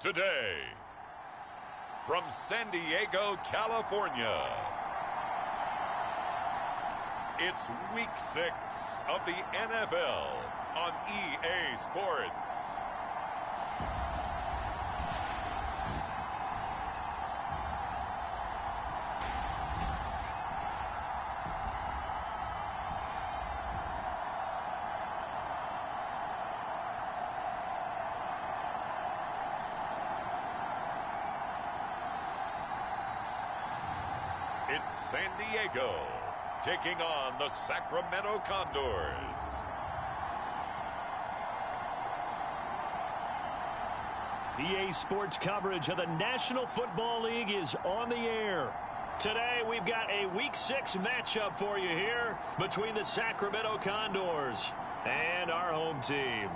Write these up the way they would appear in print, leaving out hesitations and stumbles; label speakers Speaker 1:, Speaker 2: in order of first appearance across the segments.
Speaker 1: today, from San Diego, California, it's Week 6 of the NFL on EA Sports. It's San Diego taking on the Sacramento Condors.
Speaker 2: EA Sports coverage of the National Football League is on the air. Today, we've got a Week 6 matchup for you here between the Sacramento Condors and our home team.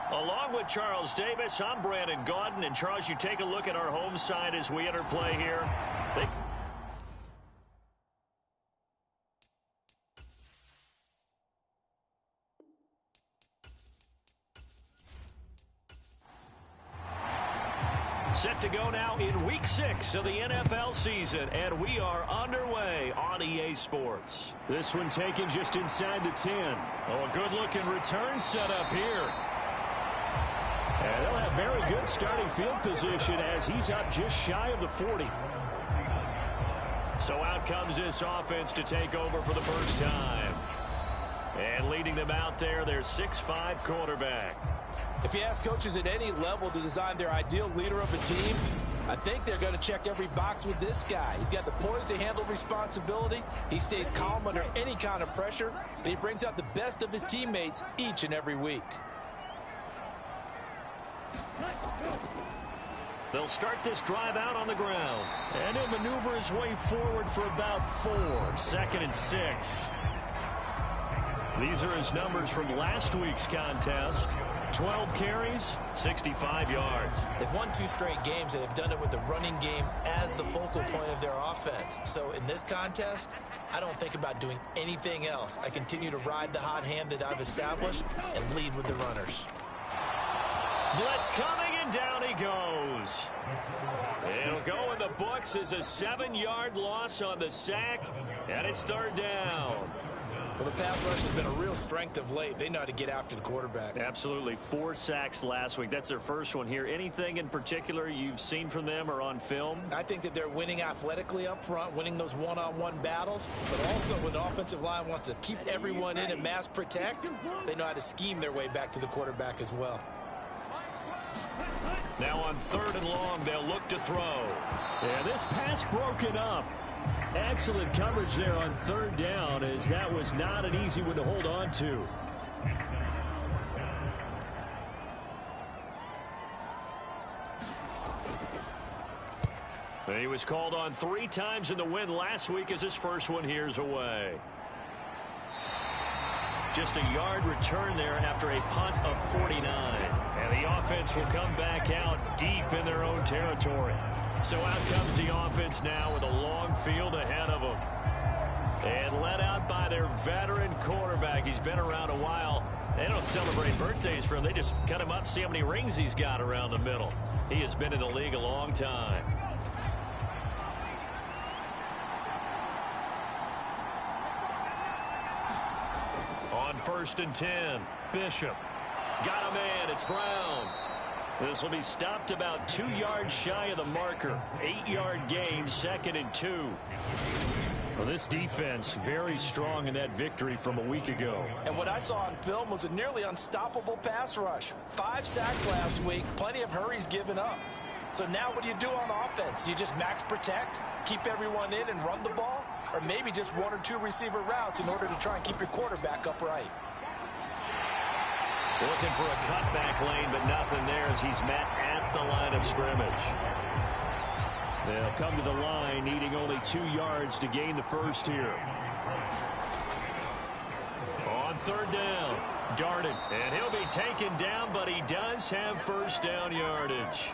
Speaker 2: Along with Charles Davis, I'm Brandon Gaudin. And Charles, you take a look at our home side as we enter play here. Set to go now in Week 6 of the NFL season, and we are underway on EA Sports. This one taken just inside the 10. Oh, a good-looking return set up here. And they'll have very good starting field position as he's up just shy of the 40. So out comes this offense to take over for the first time. And leading them out there, their 6'5" quarterback.
Speaker 3: If you ask coaches at any level to design their ideal leader of a team, I think they're going to check every box with this guy. He's got the poise to handle responsibility. He stays calm under any kind of pressure, and he brings out the best of his teammates each and every week.
Speaker 2: They'll start this drive out on the ground. And he'll maneuver his way forward for about 4. 2nd and 6. These are his numbers from last week's contest. 12 carries, 65 yards.
Speaker 3: They've won 2 straight games, and they've done it with the running game as the focal point of their offense. So in this contest, I don't think about doing anything else. I continue to ride the hot hand that I've established and lead with the runners.
Speaker 2: Blitz coming, and down he goes. It'll go in the books as a 7-yard loss on the sack, and it's 3rd down.
Speaker 3: Well, the pass rush has been a real strength of late. They know how to get after the quarterback.
Speaker 2: Absolutely. 4 sacks last week. That's their first one here. Anything in particular you've seen from them or on film?
Speaker 3: I think that they're winning athletically up front, winning those one-on-one battles, but also when the offensive line wants to keep everyone in and mass protect, they know how to scheme their way back to the quarterback as well.
Speaker 2: Now on 3rd and long, they'll look to throw. And this pass broken up. Excellent coverage there on 3rd down, as that was not an easy one to hold on to. And he was called on 3 times in the win last week as his first one here's away. Just a yard return there after a punt of 49. And the offense will come back out deep in their own territory. So out comes the offense now with a long field ahead of them. And led out by their veteran quarterback. He's been around a while. They don't celebrate birthdays for him. They just cut him up, see how many rings he's got around the middle. He has been in the league a long time. On 1st and 10, Bishop. Got a man, it's Brown. This will be stopped about 2 yards shy of the marker. 8-yard gain, 2nd and 2. Well, this defense very strong in that victory from a week ago.
Speaker 3: And what I saw on film was a nearly unstoppable pass rush. 5 sacks last week, plenty of hurries given up. So now what do you do on offense? You just max protect, keep everyone in and run the ball? Or maybe just 1 or 2 receiver routes in order to try and keep your quarterback upright?
Speaker 2: Looking for a cutback lane, but nothing there as he's met at the line of scrimmage. They'll come to the line, needing only 2 yards to gain the first here. On third down. Darted, and he'll be taken down, but he does have first down yardage.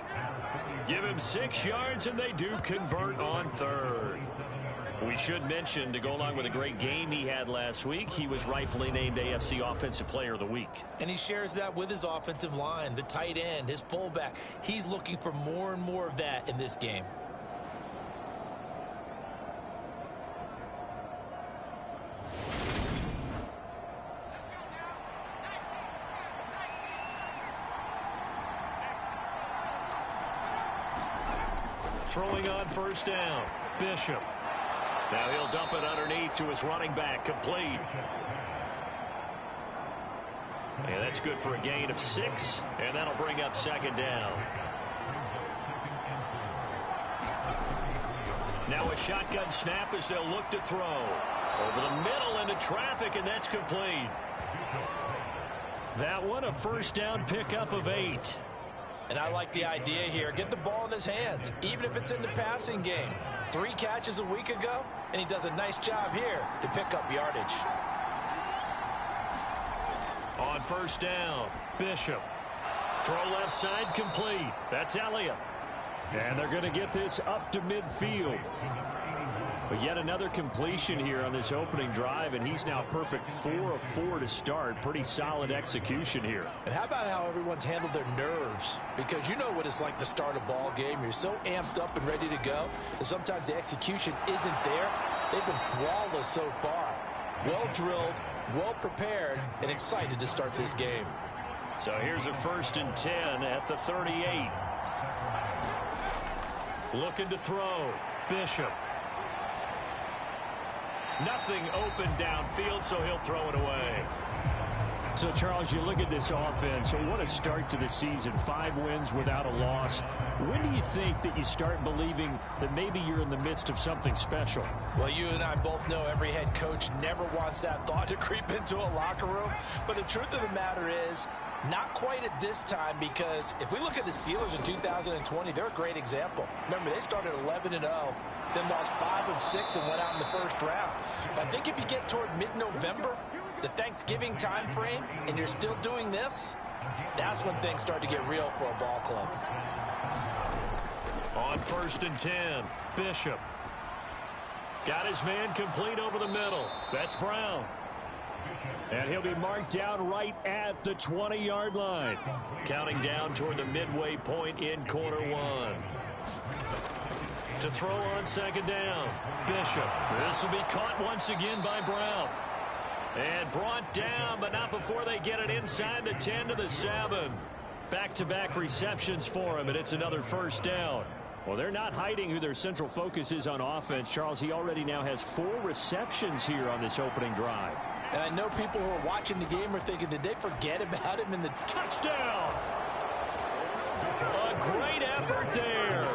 Speaker 2: Give him 6 yards, and they do convert on third. We should mention, to go along with a great game he had last week, he was rightfully named AFC Offensive Player of the Week.
Speaker 3: And he shares that with his offensive line, the tight end, his fullback. He's looking for more and more of that in this game.
Speaker 2: Throwing on first down, Bishop. Now he'll dump it underneath to his running back, complete. And that's good for a gain of 6, and that'll bring up second down. Now a shotgun snap as they'll look to throw. Over the middle into traffic, and that's complete. That one, a first down pickup of 8.
Speaker 3: And I like the idea here. Get the ball in his hands, even if it's in the passing game. 3 catches a week ago, and he does a nice job here to pick up yardage.
Speaker 2: On first down, Bishop. Throw left side, complete. That's Elliott. And they're going to get this up to midfield. But yet another completion here on this opening drive, and he's now perfect 4 of 4 to start. Pretty solid execution here.
Speaker 3: And how about how everyone's handled their nerves? Because you know what it's like to start a ball game. You're so amped up and ready to go, and sometimes the execution isn't there. They've been flawless so far. Well drilled, well prepared, and excited to start this game.
Speaker 2: So here's a 1st and 10 at the 38. Looking to throw. Bishop. Nothing open downfield, so he'll throw it away. So, Charles, you look at this offense, so what a start to the season. 5 wins without a loss. When do you think that you start believing that maybe you're in the midst of something special?
Speaker 3: Well, you and I both know every head coach never wants that thought to creep into a locker room. But the truth of the matter is, not quite at this time, because if we look at the Steelers in 2020, they're a great example. Remember, they started 11-0, then lost 5 of 6 and went out in the first round. But I think if you get toward mid-November, the Thanksgiving time frame, and you're still doing this, that's when things start to get real for a ball club.
Speaker 2: On 1st and 10, Bishop. Got his man complete over the middle. That's Brown. And he'll be marked down right at the 20-yard line. Counting down toward the midway point in quarter 1. To throw on 2nd down, Bishop. This will be caught once again by Brown. And brought down, but not before they get it inside the 10 to the 7. Back-to-back receptions for him, and it's another 1st down. Well, they're not hiding who their central focus is on offense. Charles, he already now has 4 receptions here on this opening drive.
Speaker 3: And I know people who are watching the game are thinking, did they forget about him in the
Speaker 2: touchdown? A great effort there.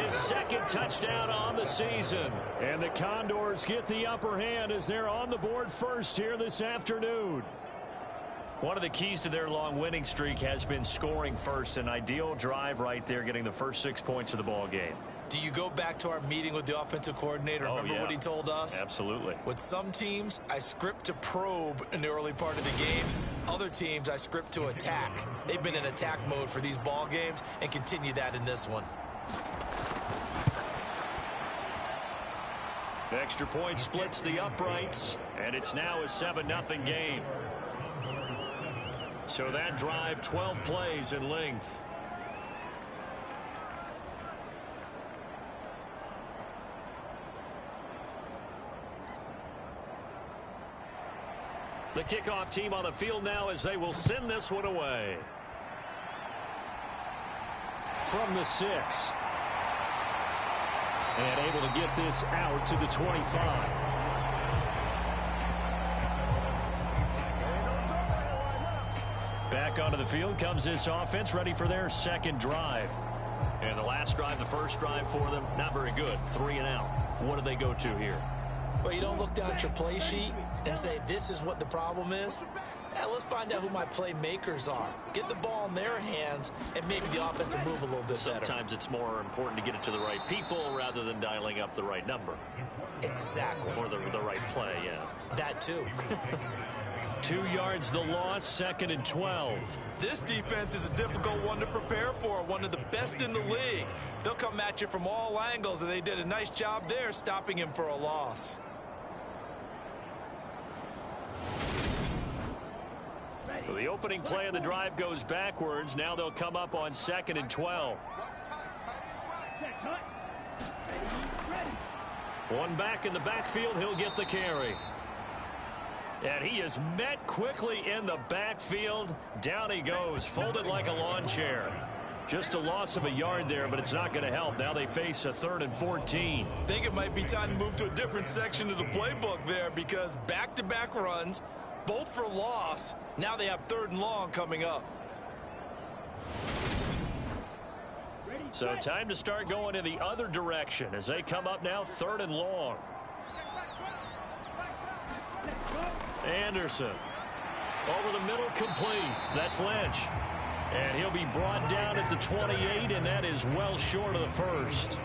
Speaker 2: His 2nd touchdown on the season. And the Condors get the upper hand as they're on the board first here this afternoon. One of the keys to their long winning streak has been scoring first. An ideal drive right there, getting the first 6 points of the ball game.
Speaker 3: Do you go back to our meeting with the offensive coordinator? Remember what he told us?
Speaker 2: Absolutely.
Speaker 3: With some teams, I script to probe in the early part of the game. Other teams, I script to attack. They've been in attack mode for these ball games and continue that in this one.
Speaker 2: The extra point splits the uprights, and it's now a 7-0 game. So that drive, 12 plays in length. The kickoff team on the field now as they will send this one away. From the 6. And able to get this out to the 25. Back onto the field comes this offense, ready for their 2nd drive. And the last drive, the first drive for them, not very good. 3 and out. What do they go to here?
Speaker 3: Well, you don't look down at your play sheet and say, this is what the problem is. Let's find out who my playmakers are. Get the ball in their hands, and maybe the offense will move a little bit better.
Speaker 2: Sometimes it's more important to get it to the right people rather than dialing up the right number.
Speaker 3: Exactly.
Speaker 2: Or the right play, yeah.
Speaker 3: That too.
Speaker 2: 2 yards the loss, 2nd and 12.
Speaker 3: This defense is a difficult one to prepare for, one of the best in the league. They'll come at you from all angles, and they did a nice job there stopping him for a loss.
Speaker 2: So the opening play of the drive goes backwards. Now they'll come up on 2nd and 12. One back in the backfield, he'll get the carry. And he is met quickly in the backfield. Down he goes, folded like a lawn chair. Just a loss of a yard there, but it's not going to help. Now they face a 3rd and 14.
Speaker 3: I think it might be time to move to a different section of the playbook there, because back-to-back runs, both for loss. Now they have 3rd and long coming up.
Speaker 2: So time to start going in the other direction as they come up now 3rd and long. Anderson over the middle, complete. That's Lynch. And he'll be brought down at the 28, and that is well short of the first.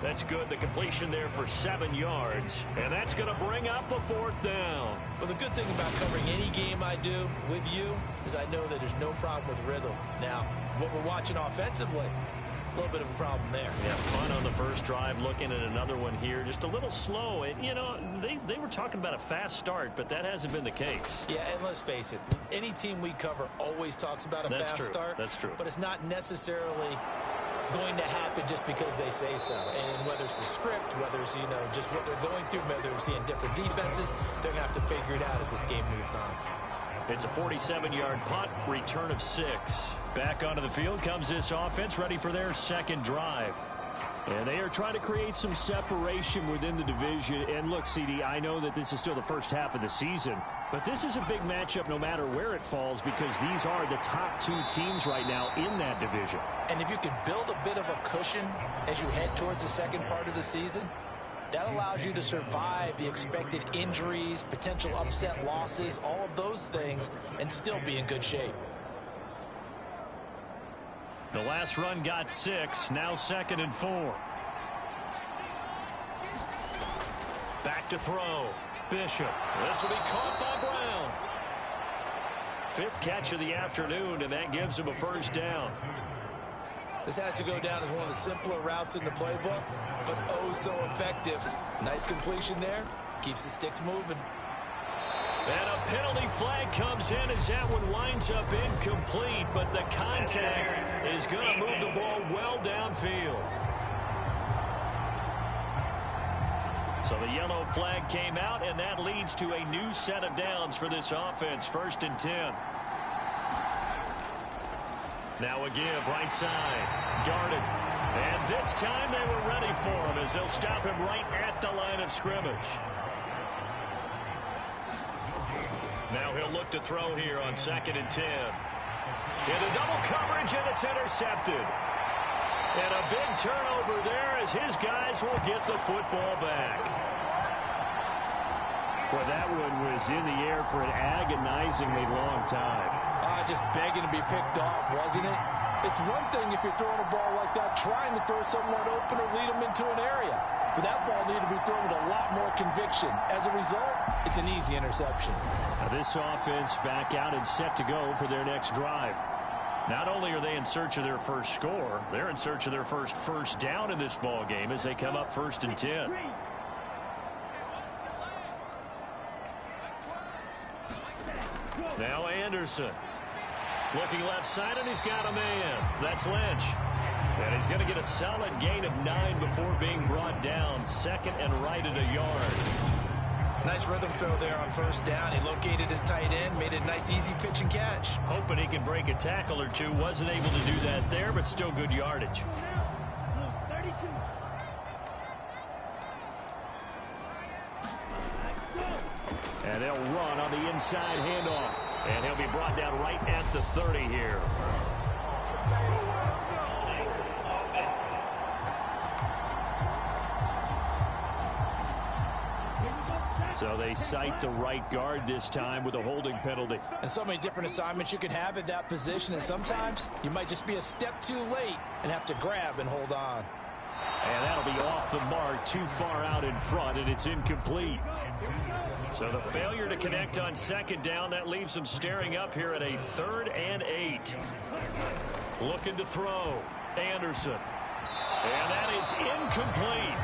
Speaker 2: That's good. The completion there for 7 yards. And that's going to bring up a 4th down.
Speaker 3: Well, the good thing about covering any game I do with you is I know that there's no problem with rhythm. Now, what we're watching offensively, a little bit of a problem there.
Speaker 2: Yeah, fun on the first drive, looking at another one here. Just a little slow. And, you know, they were talking about a fast start, but that hasn't been the case.
Speaker 3: Yeah, and let's face it, any team we cover always talks about a fast start.
Speaker 2: That's true.
Speaker 3: But it's not necessarily going to happen just because they say so. And whether it's the script, whether it's, you know, just what they're going through, whether they're seeing different defenses, they're going to have to figure it out as this game moves on.
Speaker 2: It's a 47-yard punt, return of 6. Back onto the field comes this offense, ready for their 2nd drive. And they are trying to create some separation within the division. And look, CD, I know that this is still the first half of the season, but this is a big matchup no matter where it falls, because these are the top 2 teams right now in that division.
Speaker 3: And if you can build a bit of a cushion as you head towards the second part of the season, that allows you to survive the expected injuries, potential upset losses, all of those things, and still be in good shape.
Speaker 2: The last run got 6, now 2nd and 4. Back to throw. Bishop. This will be caught by Brown. 5th catch of the afternoon, and that gives him a 1st down.
Speaker 3: This has to go down as one of the simpler routes in the playbook, but oh so effective. Nice completion there. Keeps the sticks moving.
Speaker 2: And a penalty flag comes in as that one winds up incomplete, but the contact is going to move the ball well downfield. So the yellow flag came out, and that leads to a new set of downs for this offense. 1st and 10. Now a give, right side. Darted. And this time they were ready for him as they'll stop him right at the line of scrimmage. Now he'll look to throw here on 2nd and 10. Into double coverage, and it's intercepted. And a big turnover there as his guys will get the football back. Well, that one was in the air for an agonizingly long time.
Speaker 3: Just begging to be picked off, wasn't it? It's one thing if you're throwing a ball like that, trying to throw someone open or lead them into an area. But that ball needed to be thrown with a lot more conviction. As a result, it's an easy interception.
Speaker 2: Now this offense back out and set to go for their next drive. Not only are they in search of their first score, they're in search of their first down in this ball game as they come up 1st and 10. Now Anderson. Looking left side, and he's got a man. That's Lynch. And he's going to get a solid gain of 9 before being brought down. 2nd and right at a yard.
Speaker 3: Nice rhythm throw there on 1st down. He located his tight end, made a nice easy pitch and catch.
Speaker 2: Hoping he can break a tackle or two. Wasn't able to do that there, but still good yardage. And they'll run on the inside handoff. And he'll be brought down right at the 30 here. So they cite the right guard this time with a holding penalty.
Speaker 3: And so many different assignments you can have at that position, and sometimes you might just be a step too late and have to grab and hold on.
Speaker 2: And that'll be off the mark, too far out in front, and it's incomplete. So the failure to connect on second down, that leaves them staring up here at a 3rd and 8. Looking to throw. Anderson. And that is incomplete.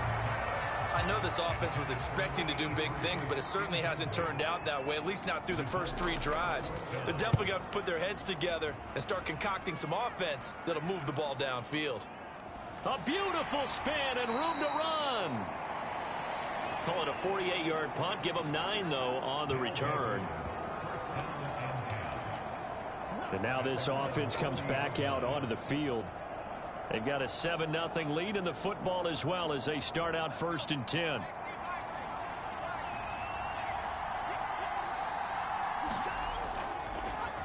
Speaker 3: I know this offense was expecting to do big things, but it certainly hasn't turned out that way, at least not through the first 3 drives. They're definitely going to have to put their heads together and start concocting some offense that'll move the ball downfield.
Speaker 2: A beautiful spin and room to run. Call it a 48-yard punt. Give them 9, though, on the return. And now this offense comes back out onto the field. They've got a 7-0 lead in the football as well as they start out 1st and 10.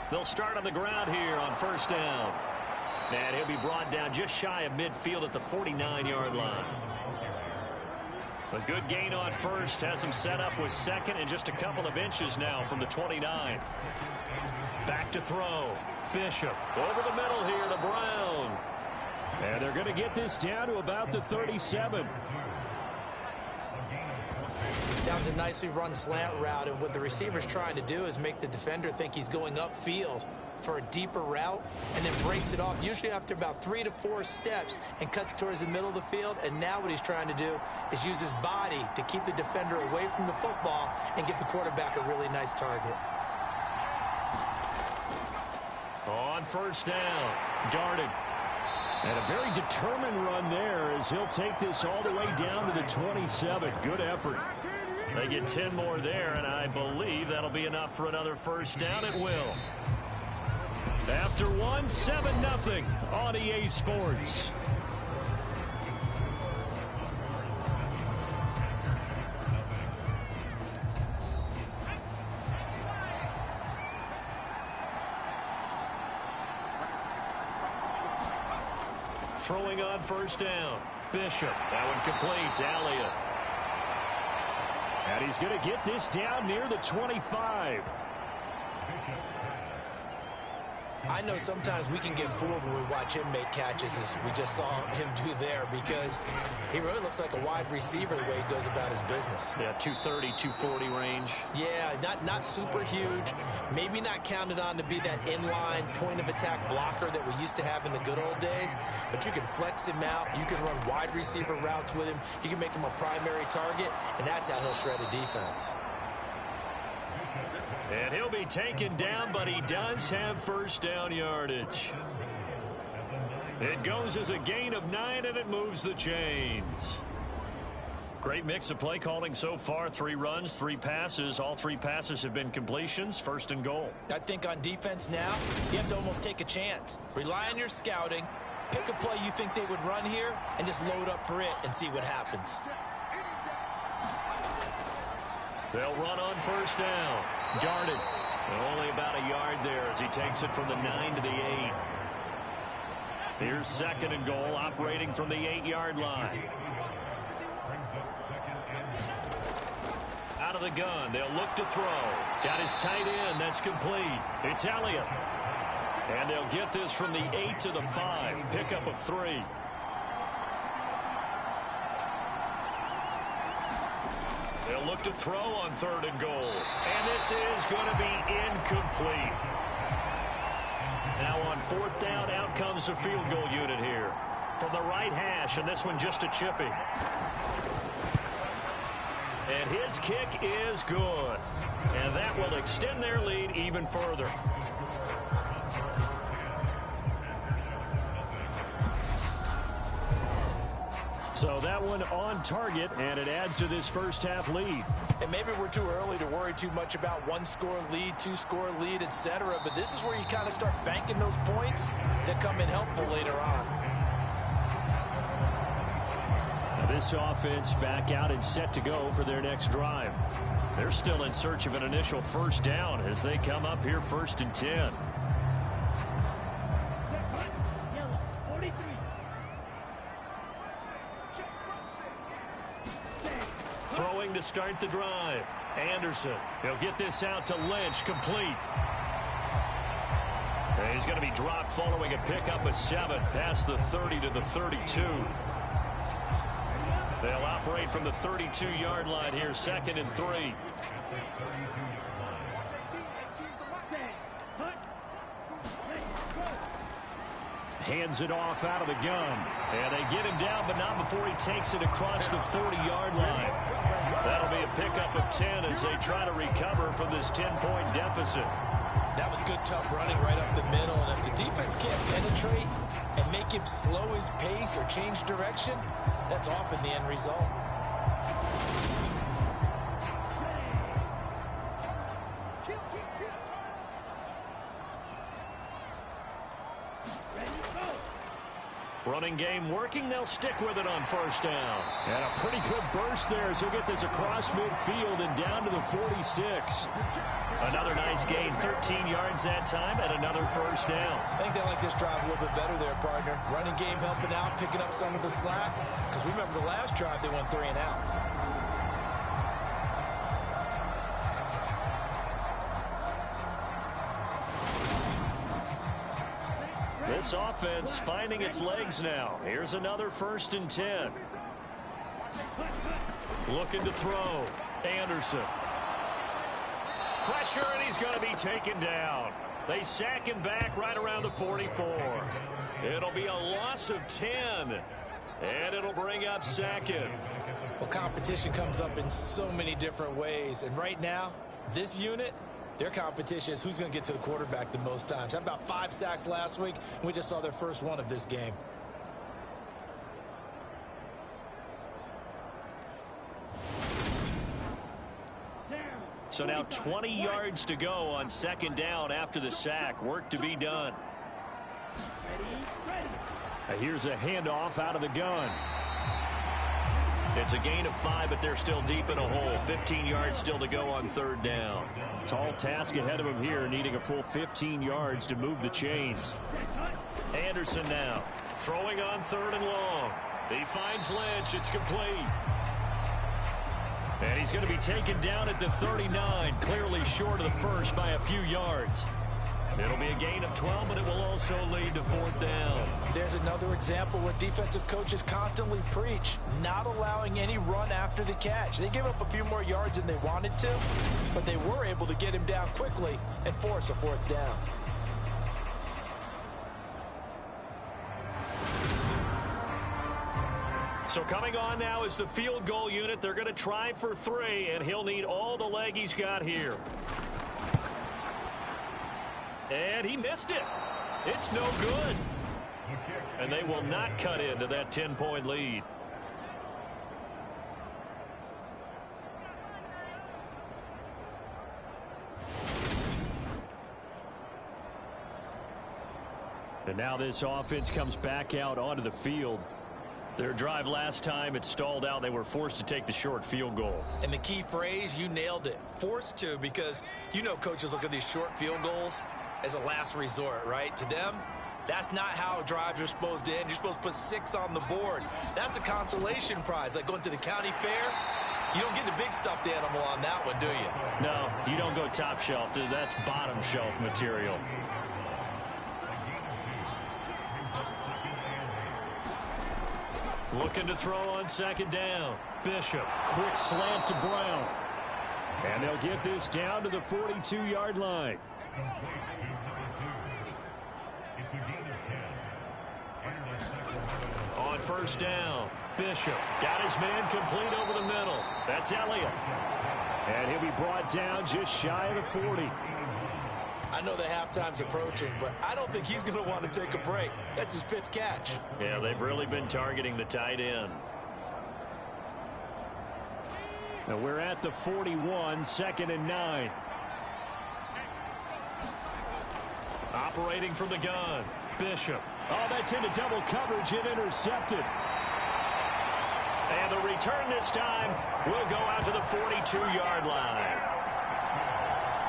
Speaker 2: They'll start on the ground here on 1st down. And he'll be brought down just shy of midfield at the 49-yard line. A good gain on 1st, has him set up with 2nd and just a couple of inches now from the 29. Back to throw. Bishop over the middle here to Brown. And they're going to get this down to about the 37.
Speaker 3: That was a nicely run slant route, and what the receiver's trying to do is make the defender think he's going upfield for a deeper route, and then breaks it off, usually after about 3 to 4 steps, and cuts towards the middle of the field. And now what he's trying to do is use his body to keep the defender away from the football and give the quarterback a really nice target.
Speaker 2: On 1st down, darted. And a very determined run there as he'll take this all the way down to the 27. Good effort. They get 10 more there, and I believe that'll be enough for another 1st down. It will. After 1, 7-0 on EA Sports. Throwing on 1st down. Bishop. That one completes. Elliott. And he's going to get this down near the 25.
Speaker 3: I know sometimes we can get fooled when we watch him make catches, as we just saw him do there, because he really looks like a wide receiver the way he goes about his business.
Speaker 2: Yeah, 230, 240 range.
Speaker 3: Yeah, not super huge. Maybe not counted on to be that inline point-of-attack blocker that we used to have in the good old days, but you can flex him out. You can run wide receiver routes with him. You can make him a primary target, and that's how he'll shred a defense.
Speaker 2: And he'll be taken down, but he does have 1st down yardage. It goes as a gain of 9, and it moves the chains. Great mix of play calling so far. 3 runs, 3 passes. All 3 passes have been completions. 1st and goal.
Speaker 3: I think on defense now, you have to almost take a chance. Rely on your scouting. Pick a play you think they would run here, and just load up for it and see what happens.
Speaker 2: They'll run on 1st down. Darted. Only about a yard there as he takes it from the 9 to the 8. Here's 2nd and goal, operating from the 8-yard line. Out of the gun. They'll look to throw. Got his tight end. That's complete. It's Elliott. And they'll get this from the 8 to the 5. Pickup of 3. They'll look to throw on 3rd and goal. And this is going to be incomplete. Now on 4th down, out comes the field goal unit here. From the right hash, and this one just a chipping. And his kick is good. And that will extend their lead even further. So that one on target, and it adds to this 1st half lead.
Speaker 3: And maybe we're too early to worry too much about 1-score lead, 2-score lead, etc. But this is where you kind of start banking those points that come in helpful later on.
Speaker 2: Now this offense back out and set to go for their next drive. They're still in search of an initial 1st down as they come up here 1st and 10. Throwing to start the drive. Anderson. He'll get this out to Lynch. Complete. And he's going to be dropped following a pickup of 7 past the 30 to the 32. They'll operate from the 32-yard line here, 2nd and 3. Hands it off out of the gun. And they get him down, but not before he takes it across the 40-yard line. That'll be a pickup of 10 as they try to recover from this 10-point deficit.
Speaker 3: That was good, tough running right up the middle. And if the defense can't penetrate and make him slow his pace or change direction, that's often the end result.
Speaker 2: Running game working. They'll stick with it on 1st down. And a pretty good burst there as he'll get this across midfield and down to the 46. Another nice gain, 13 yards that time, and another 1st down.
Speaker 3: I think they like this drive a little bit better there, partner. Running game helping out, picking up some of the slack. Because remember the last drive, they went 3 and out.
Speaker 2: This offense finding its legs now. Here's another 1st and 10. Looking to throw. Anderson. Pressure, and he's going to be taken down. They sack him back right around the 44. It'll be a loss of 10. And it'll bring up 2nd.
Speaker 3: Well, competition comes up in so many different ways. And right now, this unit, their competition is who's going to get to the quarterback the most times. Had about 5 sacks last week, and we just saw their first one of this game.
Speaker 2: So now 20 yards to go on 2nd down after the sack. Work to be done. Here's a handoff out of the gun. It's a gain of 5, but they're still deep in a hole. 15 yards still to go on 3rd down. Tall task ahead of him here, needing a full 15 yards to move the chains. Anderson now, throwing on 3rd and long. He finds Lynch. It's complete. And he's going to be taken down at the 39, clearly short of the first by a few yards. It'll be a gain of 12, but it will also lead to 4th down.
Speaker 3: There's another example where defensive coaches constantly preach, not allowing any run after the catch. They gave up a few more yards than they wanted to, but they were able to get him down quickly and force a 4th down.
Speaker 2: So coming on now is the field goal unit. They're going to try for 3, and he'll need all the leg he's got here. And he missed it. It's no good. And they will not cut into that 10-point lead. And now this offense comes back out onto the field. Their drive last time, it stalled out. They were forced to take the short field goal.
Speaker 3: And the key phrase, you nailed it. Forced to, because you know coaches look at these short field goals as a last resort, right? To them, that's not how drives are supposed to end. You're supposed to put 6 on the board. That's a consolation prize, like going to the county fair. You don't get the big stuffed animal on that one, do you?
Speaker 2: No, you don't go top shelf. That's bottom shelf material. Looking to throw on 2nd down. Bishop, quick slant to Brown. And they'll get this down to the 42-yard line. On 1st down, Bishop got his man complete over the middle. That's Elliott. And he'll be brought down just shy of the 40.
Speaker 3: I know the halftime's approaching, but I don't think he's going to want to take a break. That's his 5th catch.
Speaker 2: Yeah, they've really been targeting the tight end. Now we're at the 41, 2nd and 9. Operating from the gun, Bishop. Oh, that's into double coverage and intercepted. And the return this time will go out to the 42-yard line.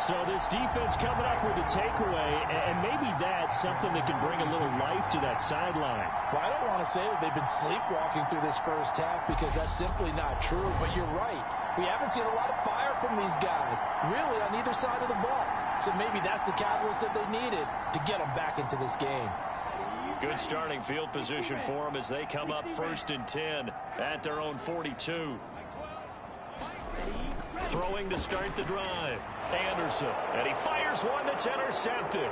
Speaker 2: So this defense coming up with a takeaway, and maybe that's something that can bring a little life to that sideline.
Speaker 3: Well, I don't want to say that they've been sleepwalking through this first half because that's simply not true, but you're right. We haven't seen a lot of fire from these guys, really on either side of the ball. So maybe that's the catalyst that they needed to get them back into this game.
Speaker 2: Good starting field position for them as they come up 1st and 10 at their own 42. Throwing to start the drive. Anderson. And he fires one that's intercepted.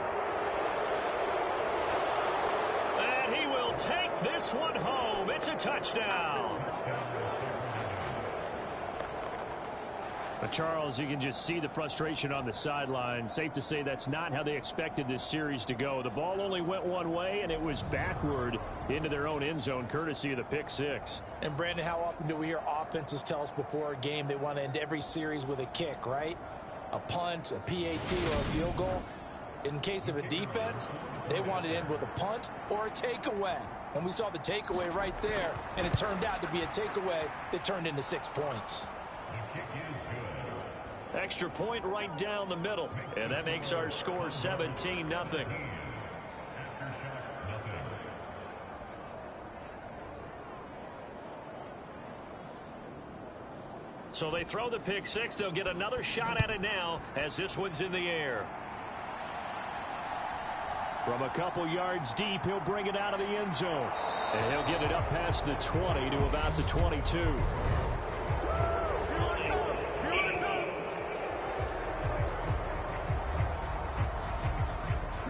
Speaker 2: And he will take this one home. It's a touchdown. But Charles, you can just see the frustration on the sideline. Safe to say that's not how they expected this series to go. The ball only went one way, and it was backward into their own end zone, courtesy of the pick six.
Speaker 3: And, Brandon, how often do we hear offenses tell us before a game they want to end every series with a kick, right? A punt, a PAT, or a field goal. In case of a defense, they want to end with a punt or a takeaway. And we saw the takeaway right there, and it turned out to be a takeaway that turned into 6 points.
Speaker 2: Extra point right down the middle, and that makes our score 17-0. So they throw the pick six. They'll get another shot at it now as this one's in the air. From a couple yards deep, he'll bring it out of the end zone. And he'll get it up past the 20 to about the 22.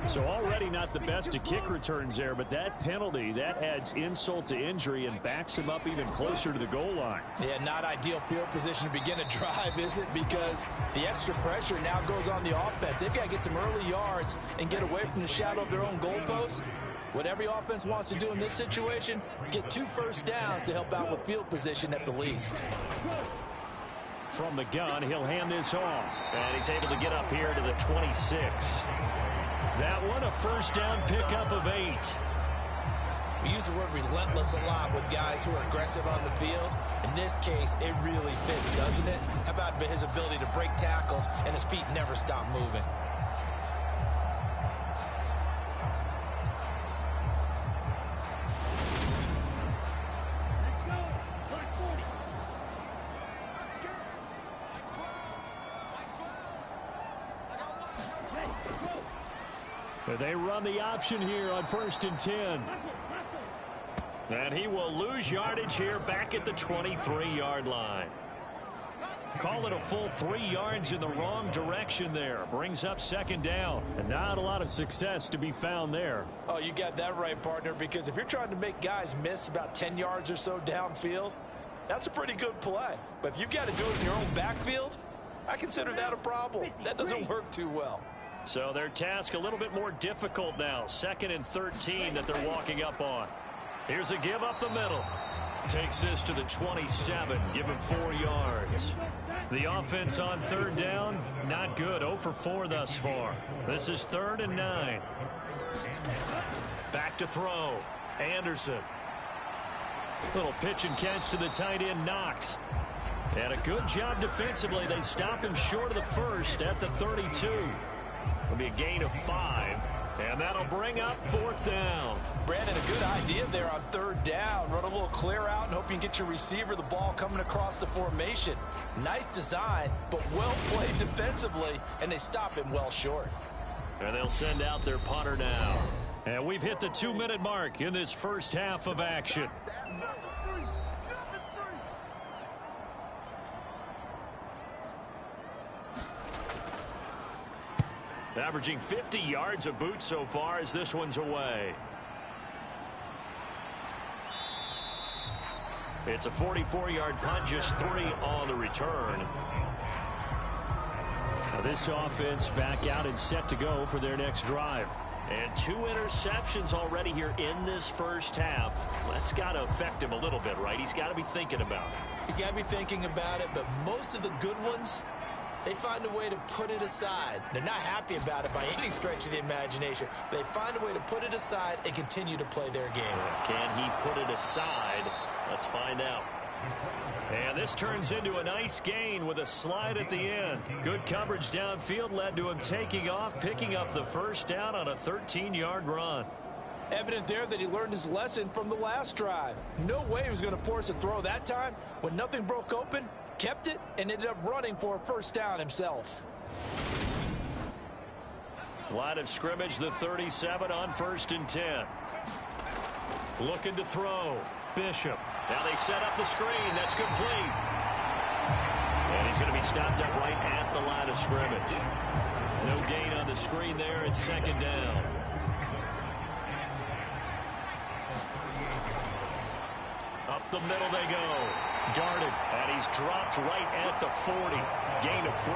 Speaker 2: So already not the best of kick returns there, but that penalty, that adds insult to injury and backs him up even closer to the goal line.
Speaker 3: Yeah, not ideal field position to begin a drive, is it? Because the extra pressure now goes on the offense. They've got to get some early yards and get away from the shadow of their own goalposts. What every offense wants to do in this situation, get 2 first downs to help out with field position at the least.
Speaker 2: From the gun, he'll hand this off. And he's able to get up here to the 26. That one, a first down pickup of 8.
Speaker 3: We use the word relentless a lot with guys who are aggressive on the field. In this case, it really fits, doesn't it? How about his ability to break tackles and his feet never stop moving?
Speaker 2: They run the option here on 1st and 10. And he will lose yardage here back at the 23-yard line. Call it a full 3 yards in the wrong direction there. Brings up 2nd down. And not a lot of success to be found there.
Speaker 3: Oh, you got that right, partner, because if you're trying to make guys miss about 10 yards or so downfield, that's a pretty good play. But if you've got to do it in your own backfield, I consider that a problem. That doesn't work too well.
Speaker 2: So their task a little bit more difficult now. 2nd and 13 that they're walking up on. Here's a give up the middle. Takes this to the 27. Give him 4 yards. The offense on 3rd down, not good. 0 for 4 thus far. This is 3rd and 9. Back to throw. Anderson. Little pitch and catch to the tight end, Knox. And a good job defensively. They stop him short of the first at the 32. It'll be a gain of 5, and that'll bring up 4th down.
Speaker 3: Brandon, a good idea there on 3rd down. Run a little clear out and hope you can get your receiver the ball coming across the formation. Nice design, but well played defensively, and they stop him well short.
Speaker 2: And they'll send out their punter now. And we've hit the 2-minute mark in this first half of action. Averaging 50 yards a boot so far as this one's away. It's a 44-yard punt, just 3 on the return. Now this offense back out and set to go for their next drive. And 2 interceptions already here in this first half. That's got to affect him a little bit, right? He's got to be thinking about it.
Speaker 3: He's got to be thinking about it, but most of the good ones, they find a way to put it aside. They're not happy about it by any stretch of the imagination. They find a way to put it aside and continue to play their game.
Speaker 2: Can he put it aside? Let's find out. And this turns into a nice gain with a slide at the end. Good coverage downfield led to him taking off, picking up the first down on a 13-yard run.
Speaker 3: Evident there that he learned his lesson from the last drive. No way he was going to force a throw that time. When nothing broke open, kept it, and ended up running for a first down himself.
Speaker 2: Line of scrimmage, the 37 on 1st and 10. Looking to throw. Bishop. Now they set up the screen. That's complete. And he's going to be stopped up right at the line of scrimmage. No gain on the screen there. It's second down. Up the middle they go. Darted. And he's dropped right at the 40. Gain of 3.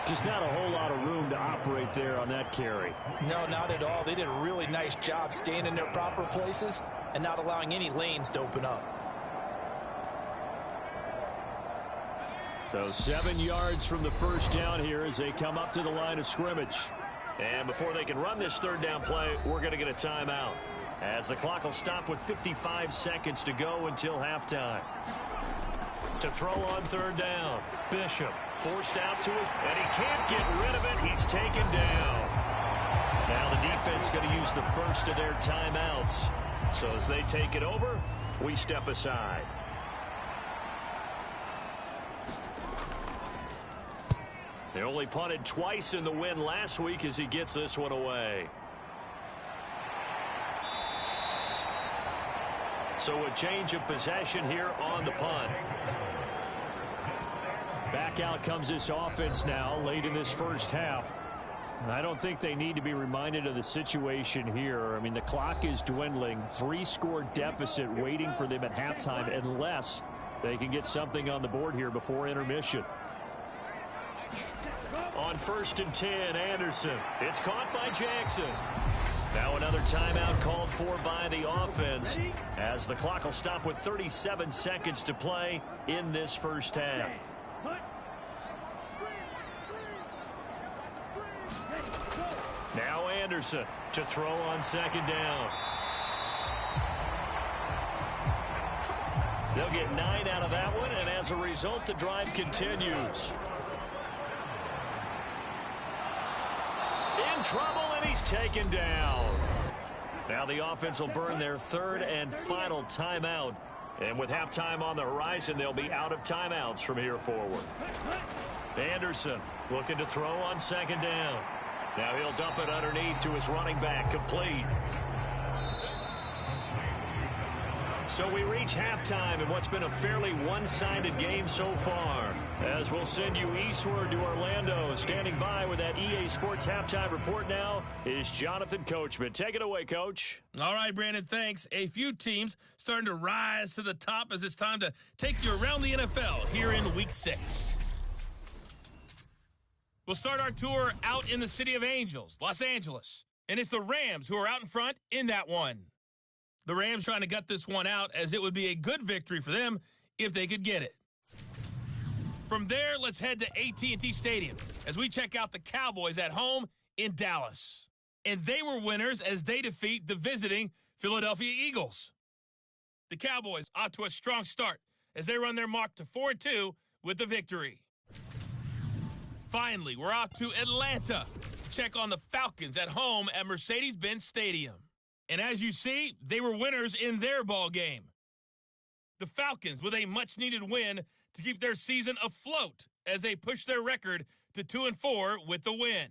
Speaker 2: Just not a whole lot of room to operate there on that carry.
Speaker 3: No, not at all. They did a really nice job staying in their proper places and not allowing any lanes to open up.
Speaker 2: So 7 yards from the first down here as they come up to the line of scrimmage. And before they can run this third down play, we're going to get a timeout, as the clock will stop with 55 seconds to go until halftime. To throw on third down. Bishop forced out to his, and he can't get rid of it. He's taken down. Now the defense going to use the first of their timeouts. So as they take it over, we step aside. They only punted twice in the win last week as he gets this one away. So a change of possession here on the punt. Back out comes this offense now late in this first half. I don't think they need to be reminded of the situation here. I mean, the clock is dwindling. 3-score deficit waiting for them at halftime unless they can get something on the board here before intermission. On 1st and 10, Anderson. It's caught by Jackson. Now another timeout called for by the offense as the clock will stop with 37 seconds to play in this first half. Now Anderson to throw on second down. They'll get 9 out of that one, and as a result, the drive continues. In trouble, and he's taken down. Now the offense will burn their third and final timeout. And with halftime on the horizon, they'll be out of timeouts from here forward. Anderson looking to throw on second down. Now he'll dump it underneath to his running back, complete. So we reach halftime in what's been a fairly one-sided game so far. As we'll send you eastward to Orlando. Standing by with that EA Sports halftime report now is Jonathan Coachman. Take it away, Coach.
Speaker 4: All right, Brandon, thanks. A few teams starting to rise to the top as it's time to take you around the NFL here in Week 6. We'll start our tour out in the City of Angels, Los Angeles. And it's the Rams who are out in front in that one. The Rams trying to gut this one out as it would be a good victory for them if they could get it. From there, let's head to AT&T Stadium as we check out the Cowboys at home in Dallas. And they were winners as they defeat the visiting Philadelphia Eagles. The Cowboys off to a strong start as they run their mark to 4-2 with the victory. Finally, we're off to Atlanta to check on the Falcons at home at Mercedes-Benz Stadium. And as you see, they were winners in their ball game. The Falcons with a much-needed win to keep their season afloat as they push their record to 2-4 with the win.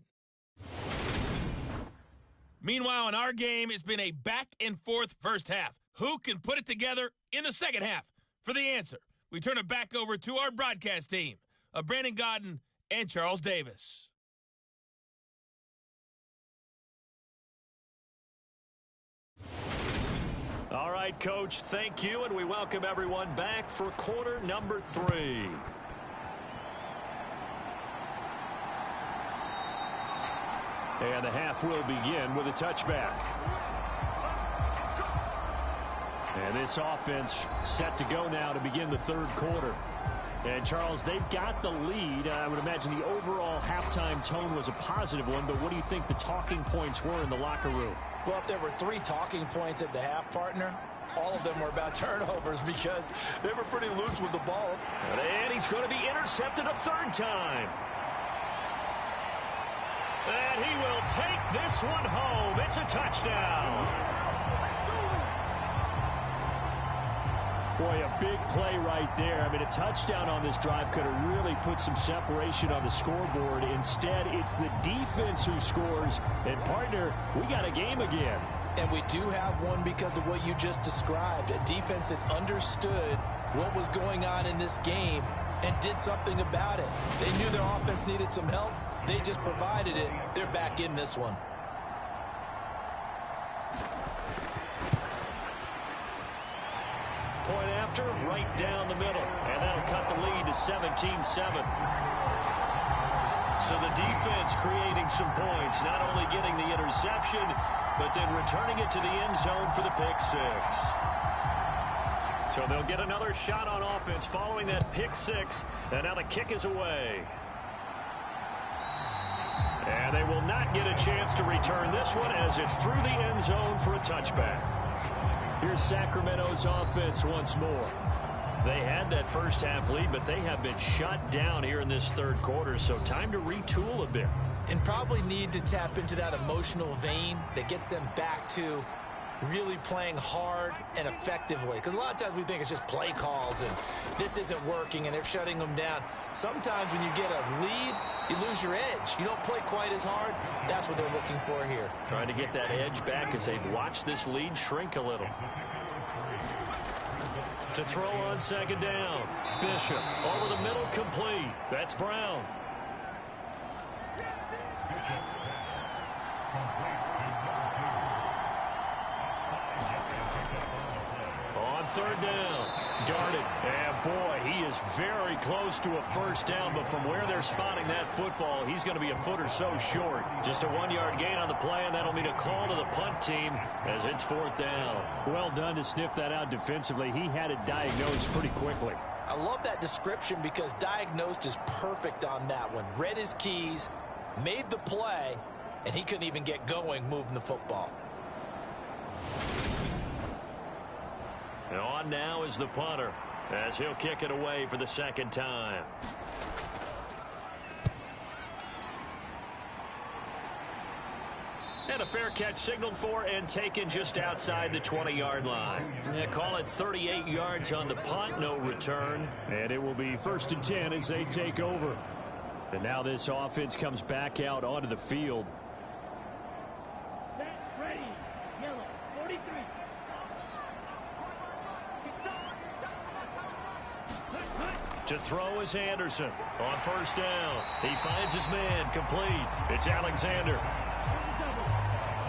Speaker 4: Meanwhile, in our game, it's been a back-and-forth first half. Who can put it together in the second half? For the answer, we turn it back over to our broadcast team of Brandon Godden and Charles Davis.
Speaker 2: All right, Coach, thank you, and we welcome everyone back for quarter number 3. And the half will begin with a touchback. And this offense set to go now to begin the third quarter. And, Charles, they've got the lead. I would imagine the overall halftime tone was a positive one, but what do you think the talking points were in the locker room?
Speaker 3: Well, if there were 3 talking points at the half, partner, all of them were about turnovers because they were pretty loose with the ball.
Speaker 2: And he's going to be intercepted a third time. And he will take this one home. It's a touchdown. Boy, a big play right there. I mean, a touchdown on this drive could have really put some separation on the scoreboard. Instead, it's the defense who scores. And, partner, we got a game again.
Speaker 3: And we do have one because of what you just described. A defense that understood what was going on in this game and did something about it. They knew their offense needed some help. They just provided it. They're back in this one.
Speaker 2: Point after, right down the middle. And that'll cut the lead to 17-7. So the defense creating some points, not only getting the interception, but then returning it to the end zone for the pick six. So they'll get another shot on offense following that pick six, and now the kick is away. And they will not get a chance to return this one as it's through the end zone for a touchback. Here's Sacramento's offense once more. They had that first half lead, but they have been shut down here in this third quarter, so time to retool a bit.
Speaker 3: And probably need to tap into that emotional vein that gets them back to really playing hard and effectively. Because a lot of times we think it's just play calls and this isn't working and they're shutting them down. Sometimes when you get a lead, you lose your edge. You don't play quite as hard. That's what they're looking for here.
Speaker 2: Trying to get that edge back as they've watched this lead shrink a little. To throw on second down. Bishop over the middle, complete. That's Brown. On third down, darted. And boy, he is very close to a first down, but from where they're spotting that football, he's going to be a foot or so short. Just a 1-yard gain on the play, and that'll mean a call to the punt team as it's fourth down.
Speaker 5: Well done to sniff that out defensively. He had it diagnosed pretty quickly.
Speaker 3: I love that description because diagnosed is perfect on that one. Read his keys, made the play, and he couldn't even get going moving the football.
Speaker 2: And on now is the punter as he'll kick it away for the second time. And a fair catch signaled for and taken just outside the 20-yard line. Yeah, call it 38 yards on the punt, no return.
Speaker 5: And it will be 1st and 10 as they take over. And now this offense comes back out onto the field.
Speaker 6: Ready, yellow, 43.
Speaker 2: To throw is Anderson on first down. He finds his man, complete. It's Alexander.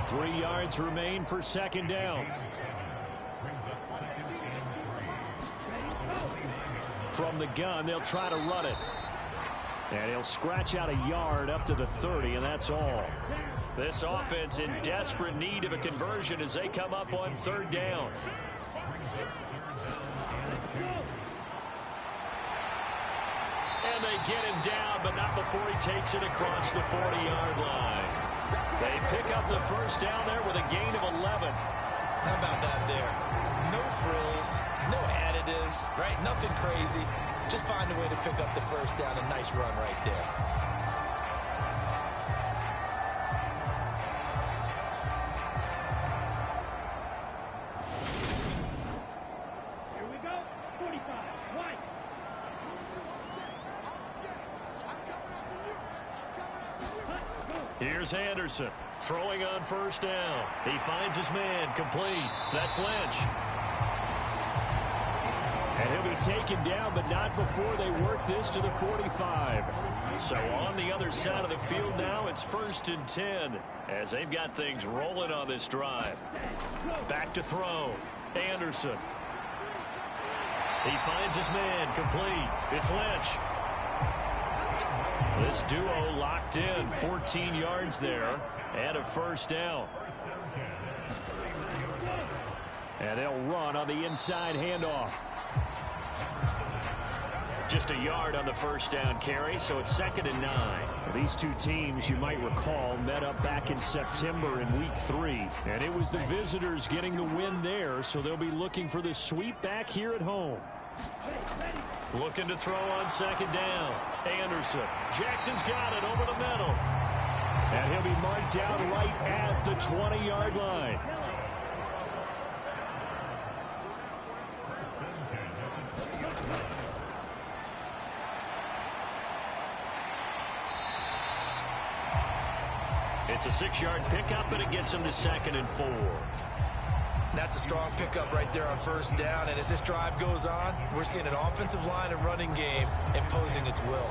Speaker 5: 3 yards remain for second down. From the gun, they'll try to run it. And he'll scratch out a yard up to the 30, and that's all.
Speaker 2: This offense in desperate need of a conversion as they come up on third down. And they get him down, but not before he takes it across the 40-yard line. They pick up the first down there with a gain of 11.
Speaker 3: How about that there? No frills, no additives, right? Nothing crazy. Just find a way to pick up the first down. A nice run right there.
Speaker 6: Here we go, 45, white.
Speaker 2: Here's Anderson throwing on first down. He finds his man, complete. That's Lynch.
Speaker 5: And he'll be taken down, but not before they work this to the 45.
Speaker 2: So on the other side of the field now, it's 1st and 10 as they've got things rolling on this drive. Back to throw. Anderson. He finds his man, complete. It's Lynch. This duo locked in, 14 yards there, and a first down.
Speaker 5: And they'll run on the inside handoff.
Speaker 2: Just a yard on the first down carry, so it's 2nd and 9.
Speaker 5: These two teams, you might recall, met up back in September in Week 3. And it was the visitors getting the win there, so they'll be looking for the sweep back here at home.
Speaker 2: Looking to throw on second down. Anderson. Jackson's got it over the middle.
Speaker 5: And he'll be marked down right at the 20-yard line.
Speaker 2: It's a 6-yard pickup, and it gets them to 2nd and 4.
Speaker 3: That's a strong pickup right there on first down. And as this drive goes on, we're seeing an offensive line and running game imposing its will.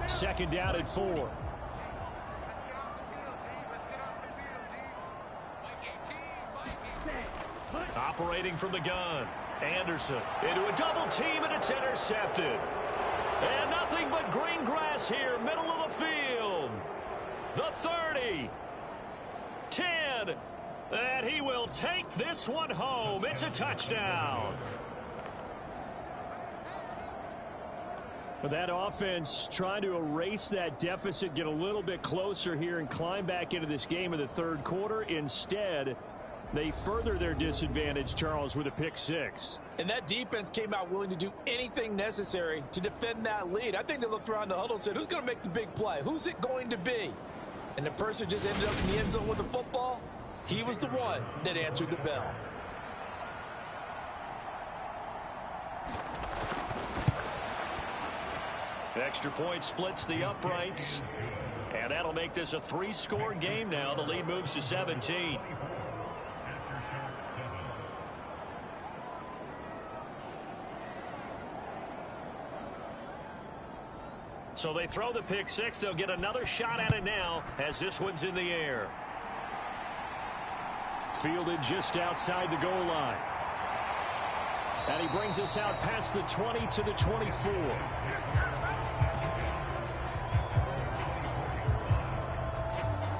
Speaker 5: Second down and 4.
Speaker 2: Operating from the gun. Anderson into a double team, and it's intercepted. And nothing but green grass here, middle of the field. The 30. 10. And he will take this one home. It's a touchdown.
Speaker 5: But that offense trying to erase that deficit, get a little bit closer here, and climb back into this game in the third quarter. Instead, they further their disadvantage, Charles, with a pick 6.
Speaker 3: And that defense came out willing to do anything necessary to defend that lead. I think they looked around the huddle and said, who's going to make the big play? Who's it going to be? And the person just ended up in the end zone with the football. He was the one that answered the bell.
Speaker 2: Extra point splits the uprights. And that'll make this a 3-score game now. The lead moves to 17. So they throw the pick 6. They'll get another shot at it now as this one's in the air.
Speaker 5: Fielded just outside the goal line. And he brings us out past the 20 to the 24.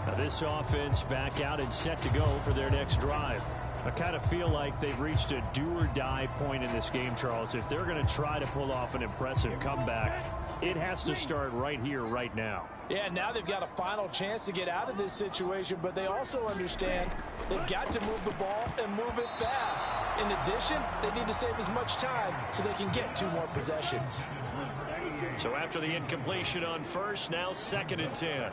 Speaker 5: Now this offense back out and set to go for their next drive. I kind of feel like they've reached a do-or-die point in this game, Charles. If they're going to try to pull off an impressive comeback, it has to start right here, right now.
Speaker 3: Yeah, now they've got a final chance to get out of this situation, but they also understand they've got to move the ball and move it fast. In addition, they need to save as much time so they can get 2 more possessions.
Speaker 2: So after the incompletion on first, now 2nd and 10.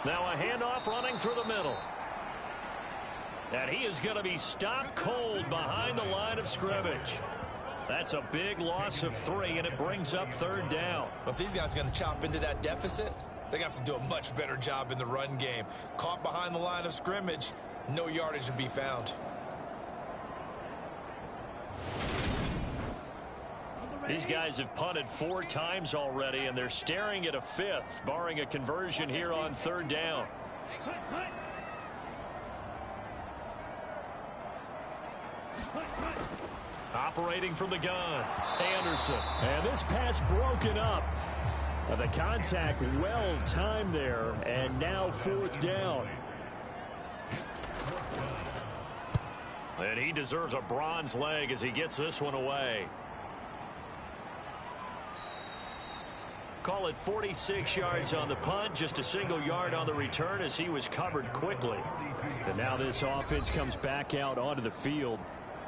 Speaker 2: Now a handoff running through the middle. And he is going to be stopped cold behind the line of scrimmage. That's a big loss of 3, and it brings up 3rd down.
Speaker 3: But if these guys are going to chop into that deficit, they're going to have to do a much better job in the run game. Caught behind the line of scrimmage, no yardage to be found.
Speaker 2: These guys have punted 4 times already, and they're staring at a 5th, barring a conversion here on 3rd down. Operating from the gun, Anderson.
Speaker 5: And this pass broken up. The contact well timed there, and now 4th down.
Speaker 2: And he deserves a bronze leg as he gets this one away. Call it 46 yards on the punt, just a single yard on the return as he was covered quickly.
Speaker 5: And now this offense comes back out onto the field.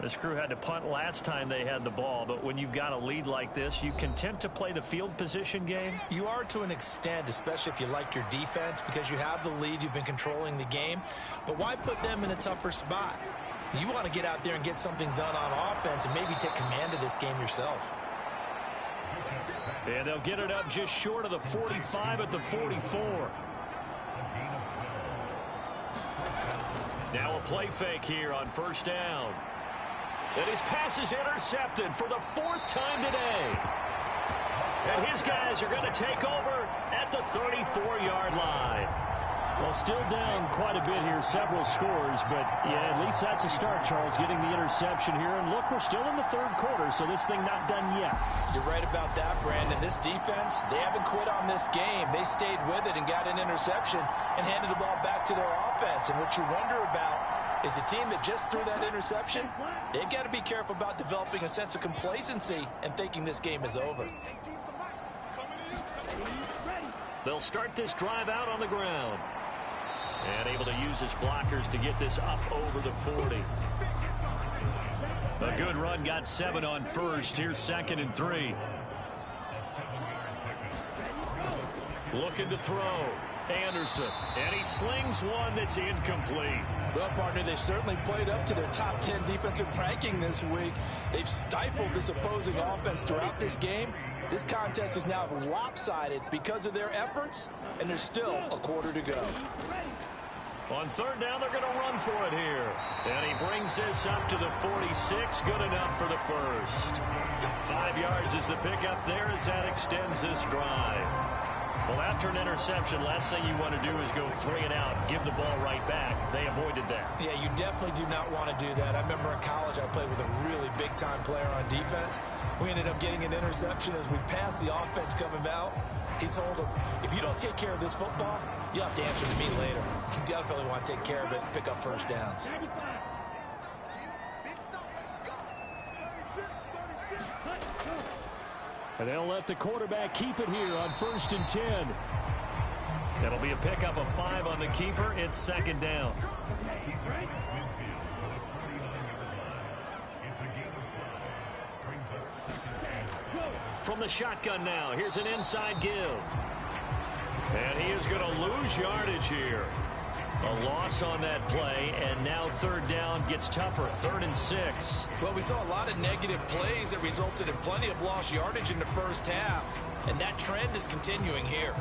Speaker 2: This crew had to punt last time they had the ball, but when you've got a lead like this, you content to play the field position game?
Speaker 3: You are to an extent, especially if you like your defense, because you have the lead, you've been controlling the game. But why put them in a tougher spot? You want to get out there and get something done on offense and maybe take command of this game yourself.
Speaker 2: And they'll get it up just short of the 45 at the 44. Now a play fake here on 1st down. And his pass is intercepted for the 4th time today. And his guys are going to take over at the 34-yard line.
Speaker 5: Well, still down quite a bit here, several scores, but yeah, at least that's a start, Charles, getting the interception here. And look, we're still in the 3rd quarter, so this thing not done yet.
Speaker 3: You're right about that, Brandon. This defense, they haven't quit on this game. They stayed with it and got an interception and handed the ball back to their offense. And what you wonder about is the team that just threw that interception, they've got to be careful about developing a sense of complacency and thinking this game is over.
Speaker 2: They'll start this drive out on the ground. And able to use his blockers to get this up over the 40. A good run, got 7 on first. Here's 2nd and 3. Looking to throw.
Speaker 5: Anderson, and he slings one that's incomplete.
Speaker 3: Well, partner, they've certainly played up to their top 10 defensive ranking this week. They've stifled this opposing offense throughout this game. This contest is now lopsided because of their efforts, and there's still a quarter to go.
Speaker 5: On third down, they're going to run for it here. And he brings this up to the 46. Good enough for the first. 5 yards is the pickup there as that extends this drive. Well, after an interception, last thing you want to do is go 3 and out and give the ball right back. They avoided that.
Speaker 3: Yeah, you definitely do not want to do that. I remember in college I played with a really big-time player on defense. We ended up getting an interception as we passed the offense coming out. He told him, if you don't take care of this football, you'll have to answer to me later. You definitely want to take care of it and pick up first downs.
Speaker 5: And they'll let the quarterback keep it here on 1st and 10. That'll be a pickup of 5 on the keeper. It's second down. From the shotgun now, here's an inside give. And he is going to lose yardage here. A loss on that play, and now third down gets tougher. 3rd and 6.
Speaker 3: Well, we saw a lot of negative plays that resulted in plenty of lost yardage in the first half, and that trend is continuing here.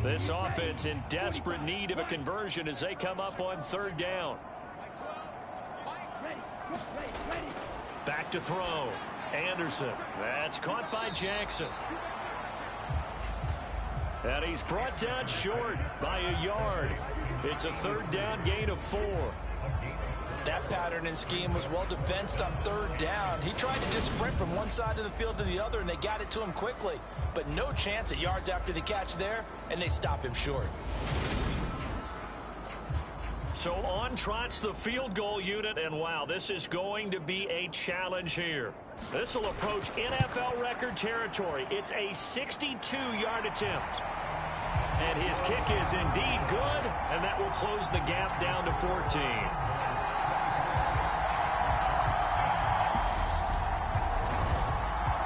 Speaker 5: This offense in desperate need of a conversion as they come up on third down. Back to throw. Anderson. That's caught by Jackson. And he's brought down short by a yard. It's a third down gain of 4.
Speaker 3: That pattern and scheme was well defensed on third down. He tried to just sprint from one side of the field to the other, and they got it to him quickly. But no chance at yards after the catch there, and they stop him short.
Speaker 5: So on trots the field goal unit, and wow, this is going to be a challenge here. This will approach NFL record territory. It's a 62-yard attempt. And his kick is indeed good, and that will close the gap down to 14.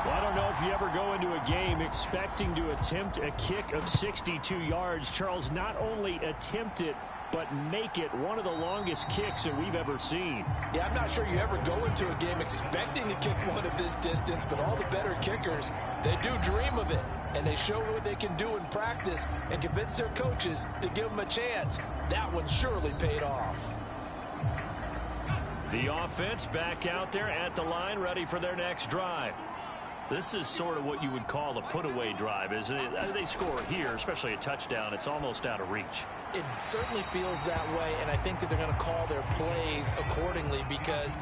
Speaker 5: Well, I don't know if you ever go into a game expecting to attempt a kick of 62 yards. Charles, not only attempt it, but make it one of the longest kicks that we've ever seen.
Speaker 3: Yeah, I'm not sure you ever go into a game expecting to kick one of this distance, but all the better kickers, they do dream of it, and they show what they can do in practice and convince their coaches to give them a chance. That one surely paid off.
Speaker 5: The offense back out there at the line, ready for their next drive. This is sort of what you would call a put-away drive, isn't it? They score here, especially a touchdown. It's almost out of reach.
Speaker 3: It certainly feels that way, and I think that they're going to call their plays accordingly, because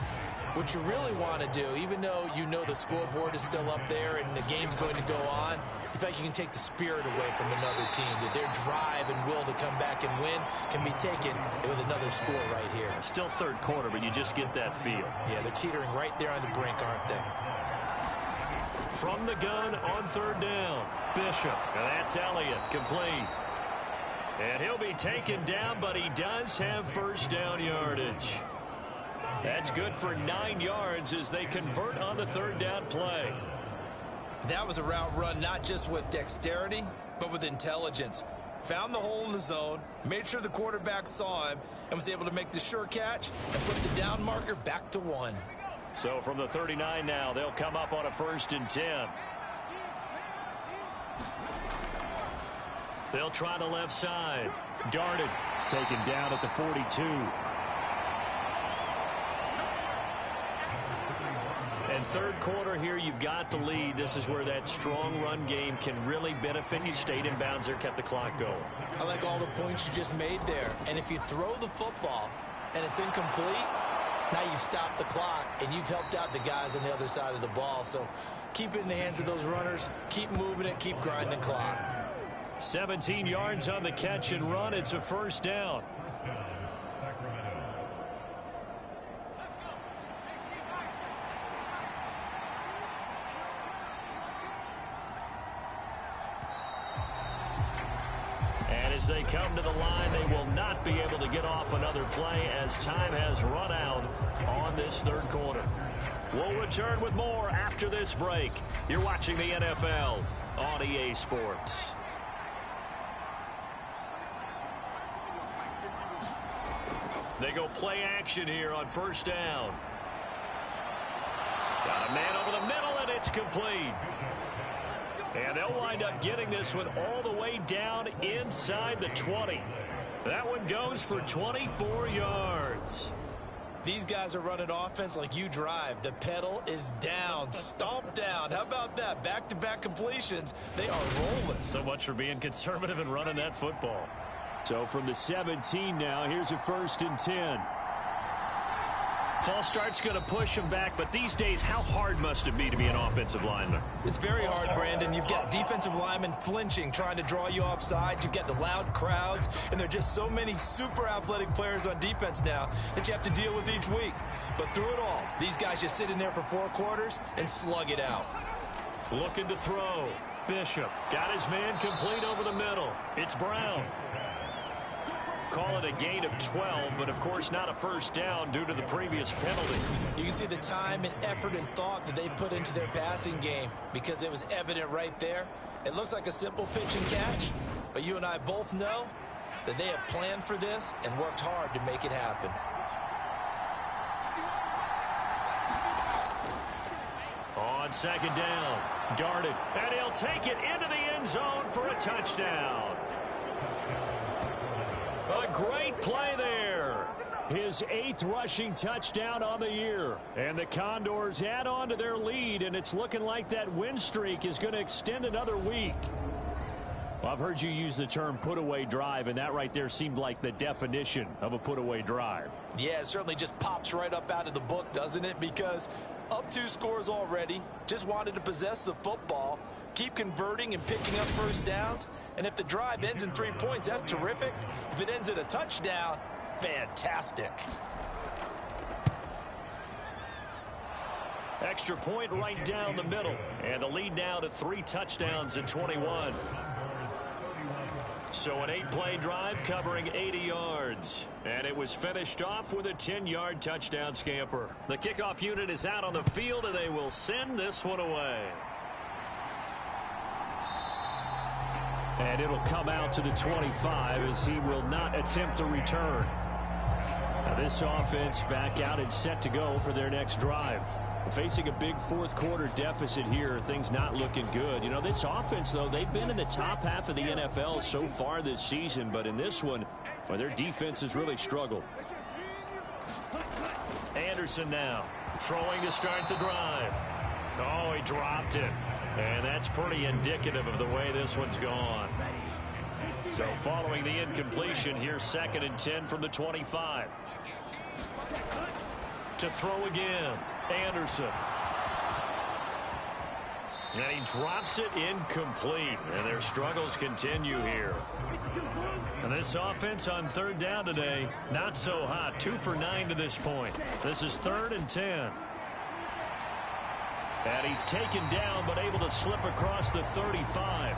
Speaker 3: what you really want to do, even though you know the scoreboard is still up there and the game's going to go on, in fact, you can take the spirit away from another team. That their drive and will to come back and win can be taken with another score right here.
Speaker 5: Still third quarter, but you just get that feel.
Speaker 3: Yeah, they're teetering right there on the brink, aren't they?
Speaker 5: From the gun on third down, Bishop. And that's Elliott, complete. And he'll be taken down, but he does have first down yardage. That's good for 9 yards as they convert on the third down play.
Speaker 3: That was a route run not just with dexterity, but with intelligence. Found the hole in the zone, made sure the quarterback saw him, and was able to make the sure catch and put the down marker back to 1.
Speaker 5: So from the 39 now, they'll come up on a 1st and 10. They'll try the left side. Darted. Taken down at the 42. And third quarter here, you've got the lead. This is where that strong run game can really benefit you. Stayed in bounds there, kept the clock going.
Speaker 3: I like all the points you just made there. And if you throw the football and it's incomplete, now you've stopped the clock and you've helped out the guys on the other side of the ball. So keep it in the hands of those runners. Keep moving it. Keep grinding the clock.
Speaker 5: 17 yards on the catch and run. It's a first down. as they come to the line. They will not be able to get off another play as time has run out on this third quarter. We'll return with more after this break. You're watching the NFL on EA Sports. They go play action here on first down. Got a man over the middle, and it's complete. And they'll wind up getting this one all the way down inside the 20. That one goes for 24 yards.
Speaker 3: These guys are running offense like you drive. The pedal is down, stomp down. How about that? Back-to-back completions. They are rolling.
Speaker 5: So much for being conservative and running that football. So from the 17 now, here's a 1st and 10. False start's going to push him back, but these days, how hard must it be to be an offensive lineman?
Speaker 3: It's very hard, Brandon. You've got defensive linemen flinching, trying to draw you off sides. You've got the loud crowds, and there are just so many super athletic players on defense now that you have to deal with each week. But through it all, these guys just sit in there for 4 quarters and slug it out.
Speaker 5: Looking to throw. Bishop got his man complete over the middle. It's Brown. Call it a gain of 12, but of course not a first down due to the previous penalty.
Speaker 3: You can see the time and effort and thought that they put into their passing game because it was evident right there. It looks like a simple pitch and catch, but you and I both know that they have planned for this and worked hard to make it happen.
Speaker 5: On second down, darted, and he'll take it into the end zone for a touchdown. A great play there. His 8th rushing touchdown on the year. And the Condors add on to their lead, and it's looking like that win streak is going to extend another week. Well, I've heard you use the term put-away drive, and that right there seemed like the definition of a put-away drive.
Speaker 3: Yeah, it certainly just pops right up out of the book, doesn't it? Because up 2 scores already, just wanted to possess the football, keep converting and picking up first downs. And if the drive ends in 3 points, that's terrific. If it ends in a touchdown, fantastic.
Speaker 5: Extra point right down the middle. And the lead now to 3 touchdowns in 21. So an 8-play drive covering 80 yards. And it was finished off with a 10-yard touchdown scamper. The kickoff unit is out on the field, and they will send this one away. And it'll come out to the 25 as he will not attempt to return. Now this offense back out and set to go for their next drive. Facing a big 4th quarter deficit here, things not looking good. You know, this offense, though, they've been in the top half of the NFL so far this season, but in this one, well, their defense has really struggled. Anderson now throwing to start the drive. Oh, he dropped it. And that's pretty indicative of the way this one's gone. So following the incompletion, here's 2nd and 10 from the 25. To throw again, Anderson. And he drops it incomplete. And their struggles continue here. And this offense on 3rd down today, not so hot. 2 for 9 to this point. This is 3rd and 10. And he's taken down, but able to slip across the 35.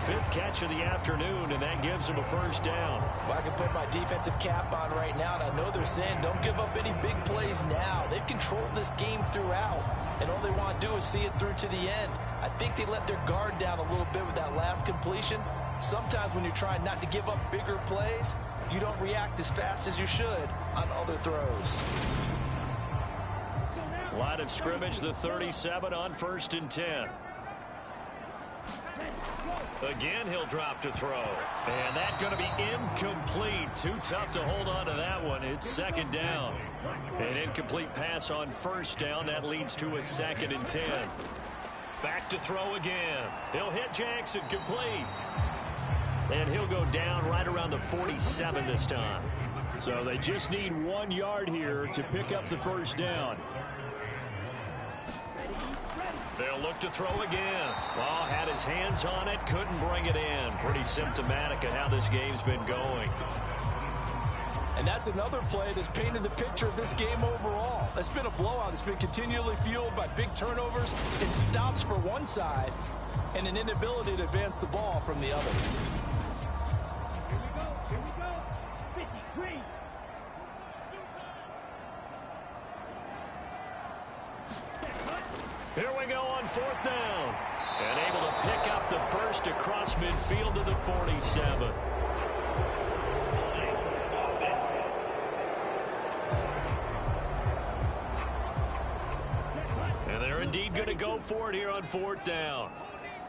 Speaker 5: 5th catch of the afternoon, and that gives him a first down.
Speaker 3: Well, I can put my defensive cap on right now, and I know they're saying don't give up any big plays now. They've controlled this game throughout, and all they want to do is see it through to the end. I think they let their guard down a little bit with that last completion. Sometimes when you're trying not to give up bigger plays, you don't react as fast as you should on other throws.
Speaker 5: Line of scrimmage, the 37 on 1st and 10. Again, he'll drop to throw. And that's going to be incomplete. Too tough to hold on to that one. It's 2nd down. An incomplete pass on 1st down. That leads to a 2nd and 10. Back to throw again. He'll hit Jackson complete. And he'll go down right around the 47 this time. So they just need 1 yard here to pick up the first down. They'll look to throw again. Well, had his hands on it, couldn't bring it in. Pretty symptomatic of how this game's been going.
Speaker 3: And that's another play that's painted the picture of this game overall. It's been a blowout. It's been continually fueled by big turnovers and stops for one side and an inability to advance the ball from the other.
Speaker 5: Here we go on 4th down. And able to pick up the first across midfield to the 47. And they're indeed going to go for it here on 4th down.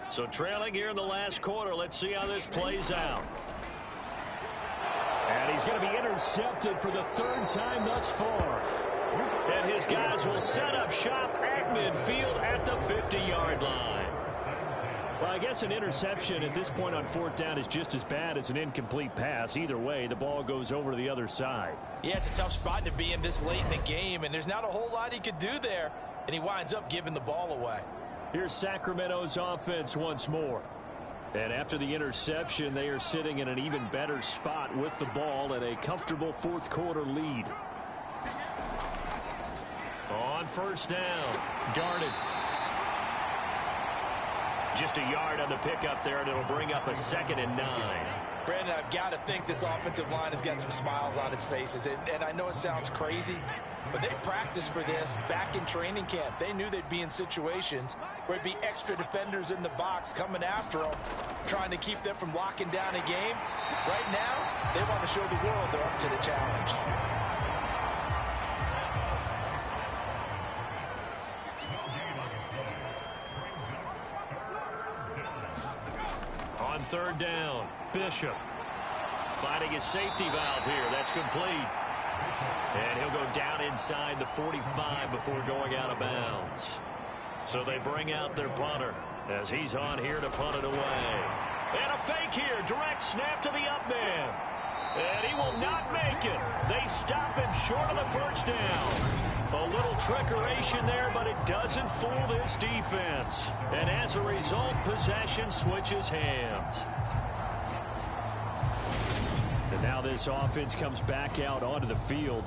Speaker 5: So trailing here in the last quarter. Let's see how this plays out. And he's going to be intercepted for the 3rd time thus far. And his guys will set up shop at midfield at the 50-yard line. Well, I guess an interception at this point on 4th down is just as bad as an incomplete pass. Either way, the ball goes over to the other side.
Speaker 3: Yeah, it's a tough spot to be in this late in the game, and there's not a whole lot he could do there, and he winds up giving the ball away.
Speaker 5: Here's Sacramento's offense once more. And after the interception, they are sitting in an even better spot with the ball and a comfortable 4th quarter lead. On 1st down, darted. Just a yard on the pickup there, and it'll bring up a 2nd and 9.
Speaker 3: Brandon, I've got to think this offensive line has got some smiles on its faces. And I know it sounds crazy, but they practiced for this back in training camp. They knew they'd be in situations where it'd be extra defenders in the box coming after them, trying to keep them from locking down a game. Right now, they want to show the world they're up to the challenge.
Speaker 5: On 3rd down, Bishop finding his safety valve here. That's complete. And he'll go down inside the 45 before going out of bounds. So they bring out their punter as he's on here to punt it away. And a fake here. Direct snap to the up man. And he will not make it. They stop him short of the 1st down. A little trickeration there, but it doesn't fool this defense. And as a result, possession switches hands. And now this offense comes back out onto the field.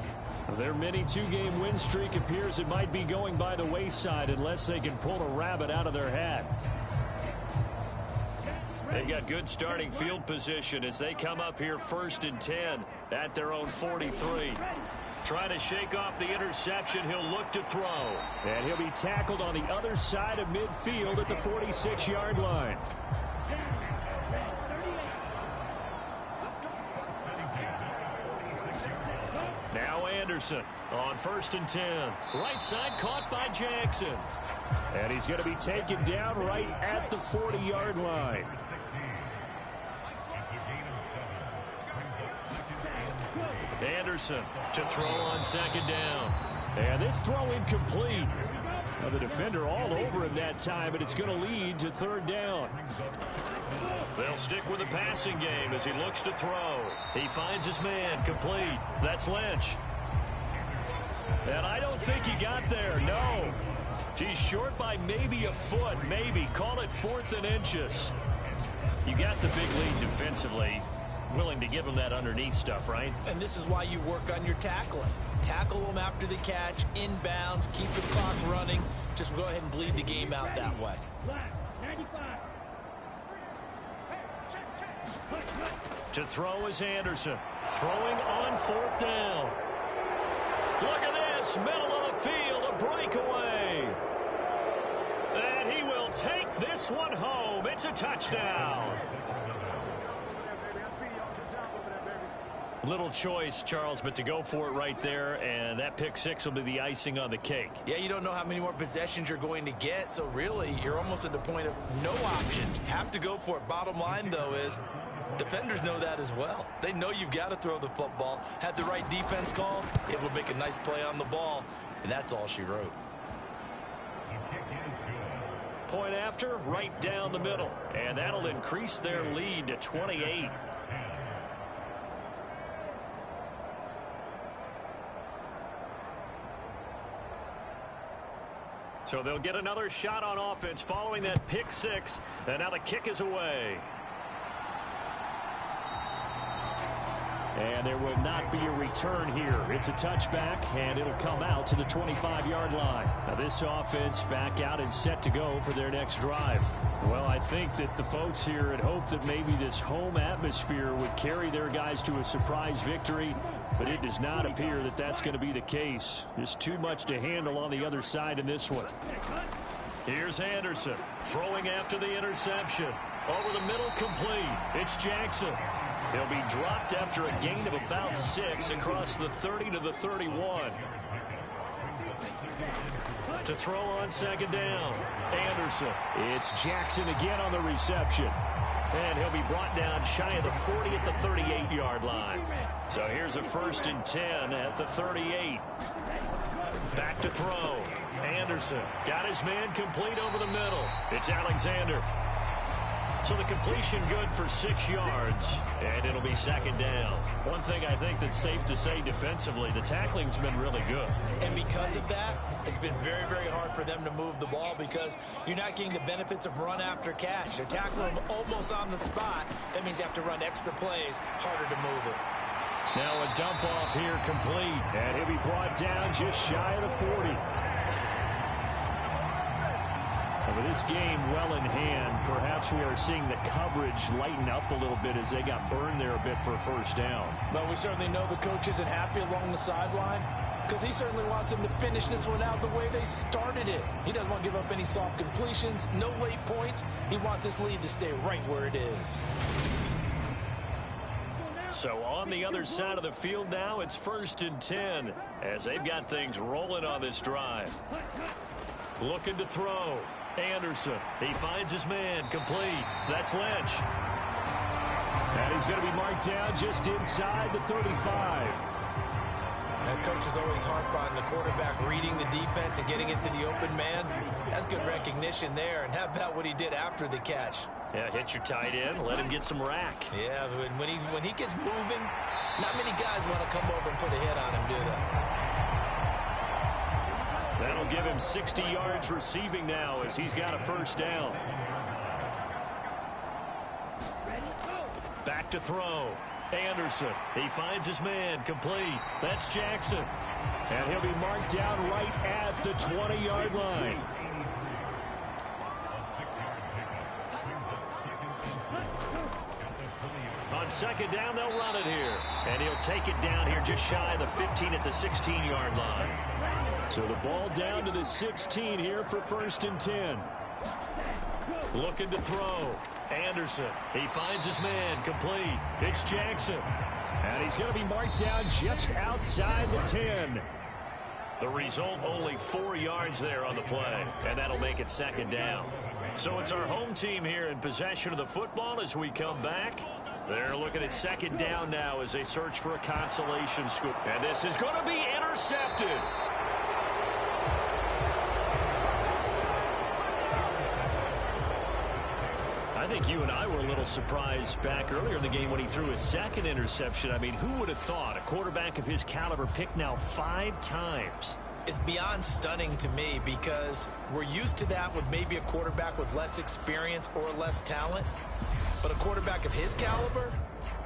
Speaker 5: Their mini 2-game win streak appears it might be going by the wayside unless they can pull a rabbit out of their hat. They've got good starting field position as they come up here 1st and 10 at their own 43. Trying to shake off the interception. He'll look to throw. And he'll be tackled on the other side of midfield at the 46-yard line. Now Anderson on 1st and 10. Right side caught by Jackson. And he's going to be taken down right at the 40-yard line. Anderson to throw on 2nd down. And this throw incomplete. Now the defender all over him that time, but it's going to lead to 3rd down. They'll stick with the passing game as he looks to throw. He finds his man complete. That's Lynch. And I don't think he got there, no. He's short by maybe a foot, maybe. Call it 4th and inches. You got the big lead defensively. Willing to give him that underneath stuff, right?
Speaker 3: And this is why you work on your tackling. Tackle them after the catch, inbounds, keep the clock running. Just go ahead and bleed the game out that way.
Speaker 6: 95.
Speaker 5: To throw is Anderson. Throwing on 4th down. Look at this. Middle of the field, a breakaway. And he will take this one home. It's a touchdown. Little choice, Charles, but to go for it right there, and that pick 6 will be the icing on the cake.
Speaker 3: Yeah, you don't know how many more possessions you're going to get, so really you're almost at the point of no options. Have to go for it. Bottom line, though, is defenders know that as well. They know you've got to throw the football. Had the right defense call, it will make a nice play on the ball, and that's all she wrote.
Speaker 5: Point after, right down the middle, and that'll increase their lead to 28. So they'll get another shot on offense following that pick 6. And now the kick is away. And there will not be a return here. It's a touchback, and it'll come out to the 25-yard line. Now this offense back out and set to go for their next drive. Well, I think that the folks here had hoped that maybe this home atmosphere would carry their guys to a surprise victory, but it does not appear that that's going to be the case. There's too much to handle on the other side in this one. Here's Anderson throwing after the interception. Over the middle, complete. It's Jackson. He'll be dropped after a gain of about 6 across the 30 to the 31. To throw on second down, Anderson. It's Jackson again on the reception. And he'll be brought down shy of the 40 at the 38-yard line. So here's a 1st and 10 at the 38. Back to throw. Anderson got his man complete over the middle. It's Alexander. So the completion good for 6 yards, and it'll be second down. One thing I think that's safe to say defensively, the tackling's been really good.
Speaker 3: And because of that, it's been very, very hard for them to move the ball because you're not getting the benefits of run after catch. They're tackling them almost on the spot. That means you have to run extra plays, harder to move it.
Speaker 5: Now a dump off here complete, and he'll be brought down just shy of the 40. With this game well in hand, perhaps we are seeing the coverage lighten up a little bit as they got burned there a bit for a first down.
Speaker 3: But we certainly know the coach isn't happy along the sideline because he certainly wants them to finish this one out the way they started it. He doesn't want to give up any soft completions, no late points. He wants this lead to stay right where it is.
Speaker 5: So on the other side of the field now, it's 1st and 10 as they've got things rolling on this drive. Looking to throw. Anderson, he finds his man, complete. That's Lynch. And he's going to be marked down just inside the 35.
Speaker 3: And coaches always harp on the quarterback reading the defense and getting into the open man. That's good recognition there. And how about what he did after the catch?
Speaker 5: Yeah, hit your tight end, let him get some rack.
Speaker 3: Yeah, but when he gets moving, not many guys want to come over and put a hit on him, do they?
Speaker 5: That'll give him 60 yards receiving now as he's got a first down. Back to throw. Anderson, he finds his man, complete. That's Jackson. And he'll be marked down right at the 20-yard line. On second down, they'll run it here. And he'll take it down here just shy of the 15 at the 16-yard line. So the ball down to the 16 here for 1st and 10. Looking to throw. Anderson, he finds his man, complete. It's Jackson. And he's going to be marked down just outside the 10. The result, only 4 yards there on the play. And that'll make it second down. So it's our home team here in possession of the football as we come back. They're looking at second down now as they search for a consolation score. And this is going to be intercepted. I think you and I were a little surprised back earlier in the game when he threw his second interception. I mean, who would have thought a quarterback of his caliber picked now 5 times?
Speaker 3: It's beyond stunning to me because we're used to that with maybe a quarterback with less experience or less talent. But a quarterback of his caliber,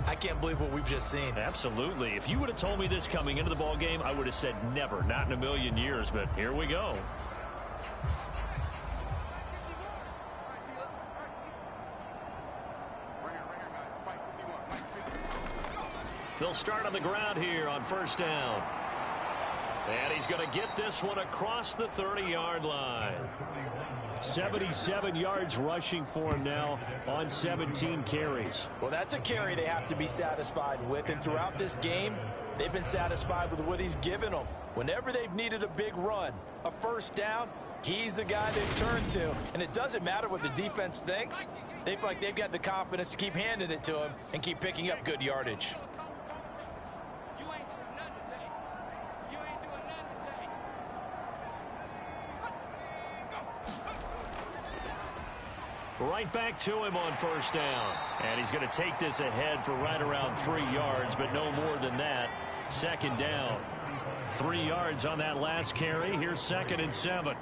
Speaker 3: I can't believe what we've just seen.
Speaker 5: Absolutely. If you would have told me this coming into the ball game, I would have said never, not in a million years. But here we go. They'll start on the ground here on first down. And he's going to get this one across the 30-yard line. 77 yards rushing for him now on 17 carries.
Speaker 3: Well, that's a carry they have to be satisfied with. And throughout this game, they've been satisfied with what he's given them. Whenever they've needed a big run, a first down, he's the guy they've turned to. And it doesn't matter what the defense thinks. They feel like they've got the confidence to keep handing it to him and keep picking up good yardage.
Speaker 5: Right back to him on first down. And he's going to take this ahead for right around 3 yards, but no more than that. Second down. 3 yards on that last carry. Here's 2nd and 7.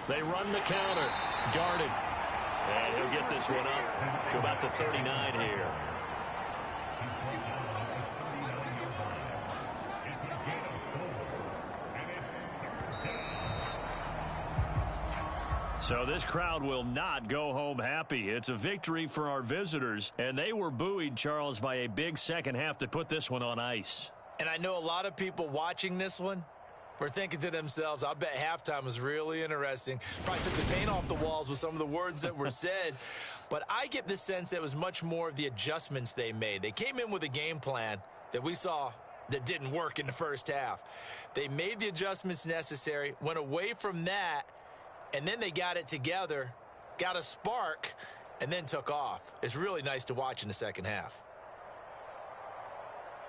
Speaker 5: They run the counter. Darted. And he'll get this one up to about the 39 here. So this crowd will not go home happy. It's a victory for our visitors, and they were buoyed, Charles, by a big second half that put this one on ice.
Speaker 3: And I know a lot of people watching this one were thinking to themselves, I bet halftime was really interesting. Probably took the paint off the walls with some of the words that were said. But I get the sense that it was much more of the adjustments they made. They came in with a game plan that we saw that didn't work in the first half. They made the adjustments necessary, went away from that, and then they got it together, got a spark, and then took off. It's really nice to watch in the second half.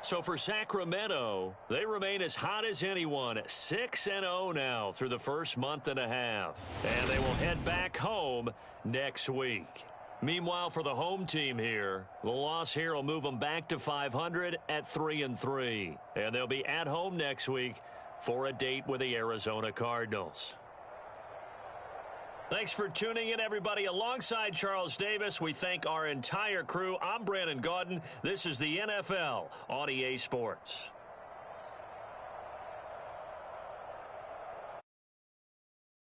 Speaker 5: So for Sacramento, they remain as hot as anyone, 6-0 now through the first month and a half. And they will head back home next week. Meanwhile, for the home team here, the loss here will move them back to 500 at 3-3. And they'll be at home next week for a date with the Arizona Cardinals. Thanks for tuning in, everybody. Alongside Charles Davis, we thank our entire crew. I'm Brandon Gaudin. This is the NFL on EA Sports.